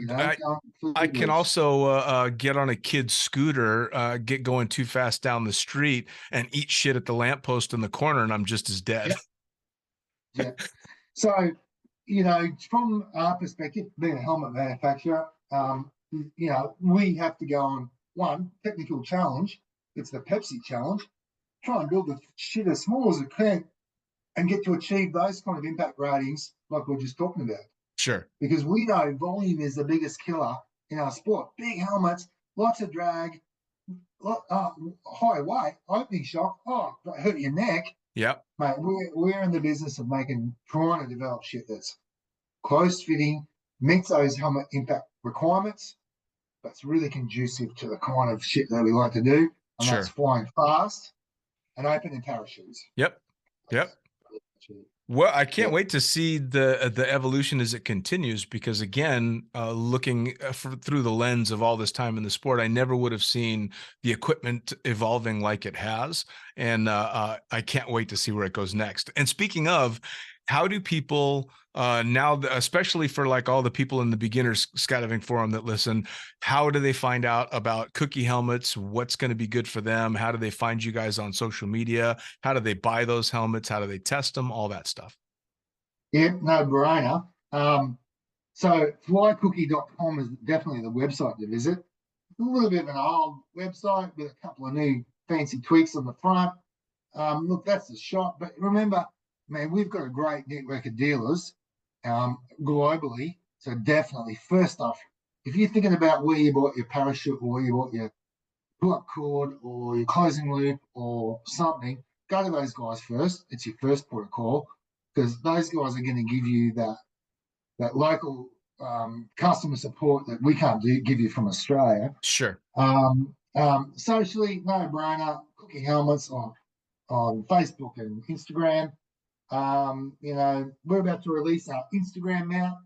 I can also get on a kid's scooter, get going too fast down the street and eat shit at the lamppost in the corner, and I'm just as dead. Yeah. So, from our perspective, being a helmet manufacturer, we have to go on one technical challenge. It's the Pepsi challenge. Try and build the shit as small as it can and get to achieve those kind of impact ratings like we're just talking about. Sure. Because we know volume is the biggest killer in our sport. Big helmets, lots of drag, high weight, opening shock, hurt your neck. Yep. Mate, we're in the business of trying to develop shit that's close fitting, meets those helmet impact requirements, but it's really conducive to the kind of shit that we like to do. And that's flying fast and opening parachutes. Yep. Well, I can't wait to see the evolution as it continues, because again, looking through the lens of all this time in the sport, I never would have seen the equipment evolving like it has, and I can't wait to see where it goes next. And speaking of, how do people now, especially for like all the people in the beginners skydiving forum that listen, how do they find out about Cooke helmets? What's going to be good for them? How do they find you guys on social media? How do they buy those helmets? How do they test them? All that stuff. Yeah, no brainer. So flycookie.com is definitely the website to visit. A little bit of an old website with a couple of new fancy tweaks on the front. Look, that's the shop. But remember, man, we've got a great network of dealers globally. So definitely, first off, if you're thinking about where you bought your parachute or where you bought your pull-up cord or your closing loop or something, go to those guys first. It's your first port of call, because those guys are going to give you that local customer support that we can't give you from Australia. Sure. Socially, no brainer. Cooke helmets on Facebook and Instagram. We're about to release our Instagram mount.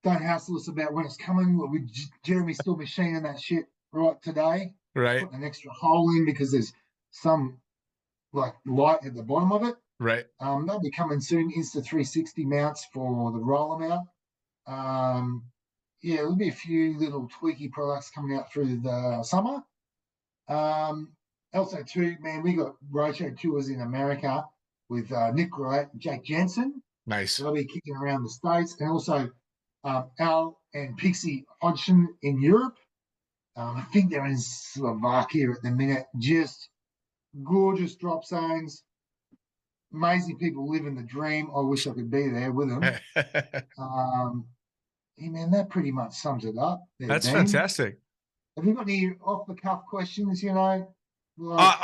Don't hassle us about when it's coming. Jeremy's still machining that shit right today. Right. Putting an extra hole in because there's some like light at the bottom of it. Right. They'll be coming soon. Insta360 mounts for the roller mount. yeah, there'll be a few little tweaky products coming out through the summer. Also, too, man, we got roadshow tours in America with Nick Wright and Jack Jensen. Nice. They'll be kicking around the States, and also Al and Pixie Hodgson in Europe. I think they're in Slovakia at the minute. Just gorgeous drop zones. Amazing people living the dream. I wish I could be there with them. Yeah, man, that pretty much sums it up. There, That's Dean. fantastic. Have you got any off-the-cuff questions, you know? Like,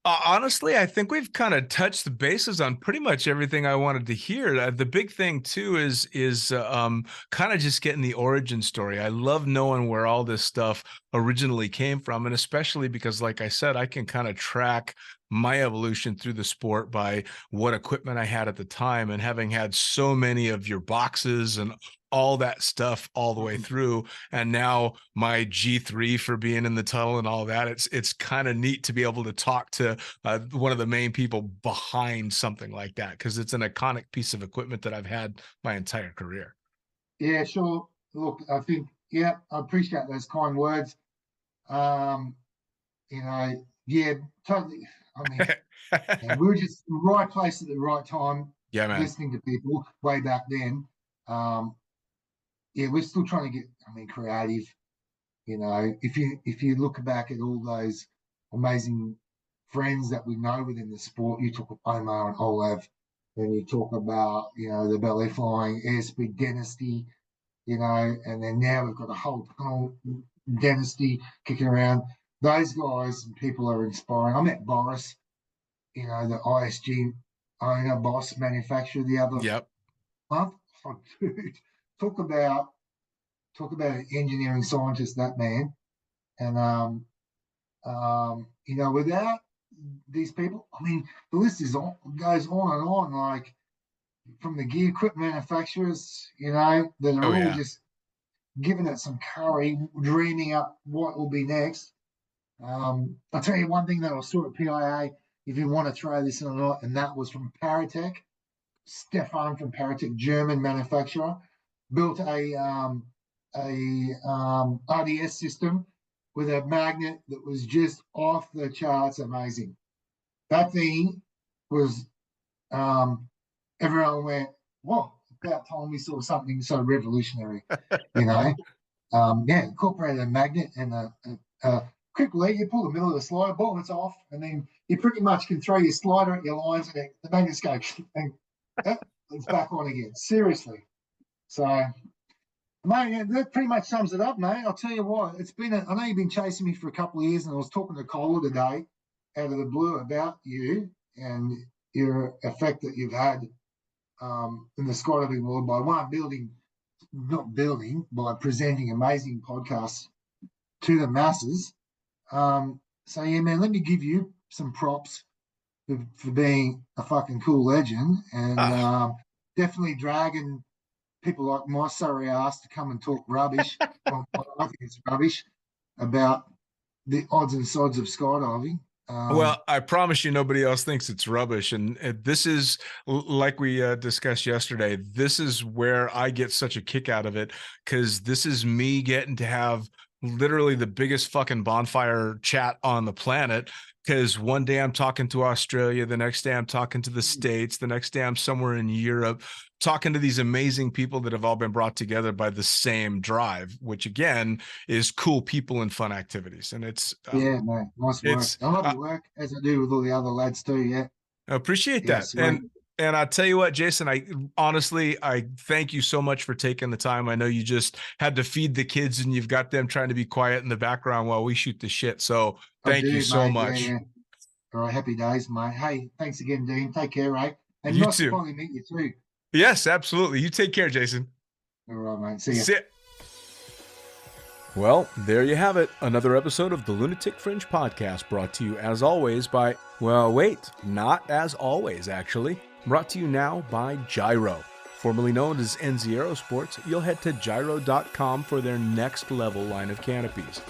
Honestly, I think we've kind of touched the bases on pretty much everything I wanted to hear. The big thing too is kind of just getting the origin story. I love knowing where all this stuff originally came from, and especially because, like I said, I can kind of track my evolution through the sport by what equipment I had at the time, and having had so many of your boxes and all that stuff all the way through, and now my G3 for being in the tunnel and all that. It's kind of neat to be able to talk to one of the main people behind something like that, because it's an iconic piece of equipment that I've had my entire career. Yeah, sure. Look, I think, I appreciate those kind words. You know, yeah, totally. I mean, yeah, we were just in the right place at the right time. Yeah, man. Listening to people way back then. Yeah, we're still trying to get, creative. You know, if you look back at all those amazing friends that we know within the sport, you talk about Omar and Olav, and you talk about, the belly flying airspeed dynasty, and then now we've got a whole tunnel dynasty kicking around. Those guys and people are inspiring. I met Boris, the ISG owner, boss, manufacturer the other month. Oh, dude, talk about an engineering scientist, that man. And without these people, the list goes on and on. Like, from the gear equipment manufacturers, that are all just giving it some curry, dreaming up what will be next. I'll tell you one thing that I saw at PIA, if you want to throw this in or not, and that was from Paratech. Stefan from Paratech, German manufacturer, built a RDS system with a magnet that was just off the charts amazing. That thing was, everyone went, whoa, about time we saw something so revolutionary, incorporated a magnet and a quick lead. You pull the middle of the slider, boom, it's off, and then you pretty much can throw your slider at your lines and the magnets go, and it's back on again. Seriously. So, mate, that pretty much sums it up, mate. I'll tell you what, I know you've been chasing me for a couple of years, and I was talking to Cola today out of the blue about you and your effect that you've had in the skydiving world by presenting amazing podcasts to the masses. So, yeah, man, let me give you some props for being a fucking cool legend, and definitely dragging people like my sorry ass to come and talk rubbish. I think it's rubbish about the odds and sods of skydiving. Well, I promise you nobody else thinks it's rubbish. And this is, like we discussed yesterday, this is where I get such a kick out of it, because this is me getting to have literally the biggest fucking bonfire chat on the planet. Because one day I'm talking to Australia, the next day I'm talking to the States, the next day I'm somewhere in Europe, talking to these amazing people that have all been brought together by the same drive, which again is cool people and fun activities. And it's man, nice work. I love your work, as I do with all the other lads too. Yeah, I appreciate that. Sweet. And I tell you what, Jason, I thank you so much for taking the time. I know you just had to feed the kids and you've got them trying to be quiet in the background while we shoot the shit. So thank you so much. Yeah. All right, happy days, mate. Hey, thanks again, Dean. Take care, right? And You nice too. to finally meet you too. Yes, absolutely. You take care, Jason. All right, mate. See ya. Well, there you have it. Another episode of the Lunatic Fringe podcast, brought to you as always by, well, wait, not as always, actually. Brought to you now by Gyro. Formerly known as NZ Aerosports, you'll head to gyro.com for their next level line of canopies.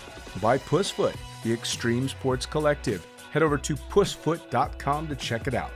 By Pussfoot, the Extreme Sports Collective. Head over to pussfoot.com to check it out.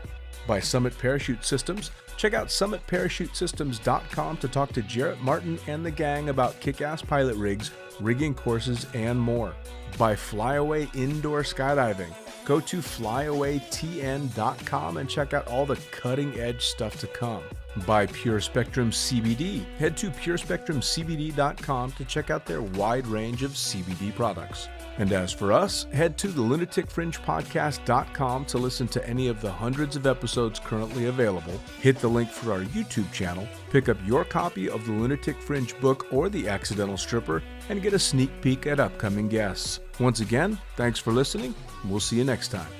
By Summit Parachute Systems, Check out summitparachutesystems.com to talk to Jarrett Martin and the gang about kick-ass pilot rigs, rigging courses, and more. By Flyaway Indoor Skydiving. Go to flyawaytn.com and check out all the cutting-edge stuff to come. By Pure Spectrum CBD. Head to purespectrumcbd.com to check out their wide range of CBD products. And as for us, head to the lunaticfringepodcast.com to listen to any of the hundreds of episodes currently available, hit the link for our YouTube channel, pick up your copy of the Lunatic Fringe book or The Accidental Stripper, and get a sneak peek at upcoming guests. Once again, thanks for listening. We'll see you next time.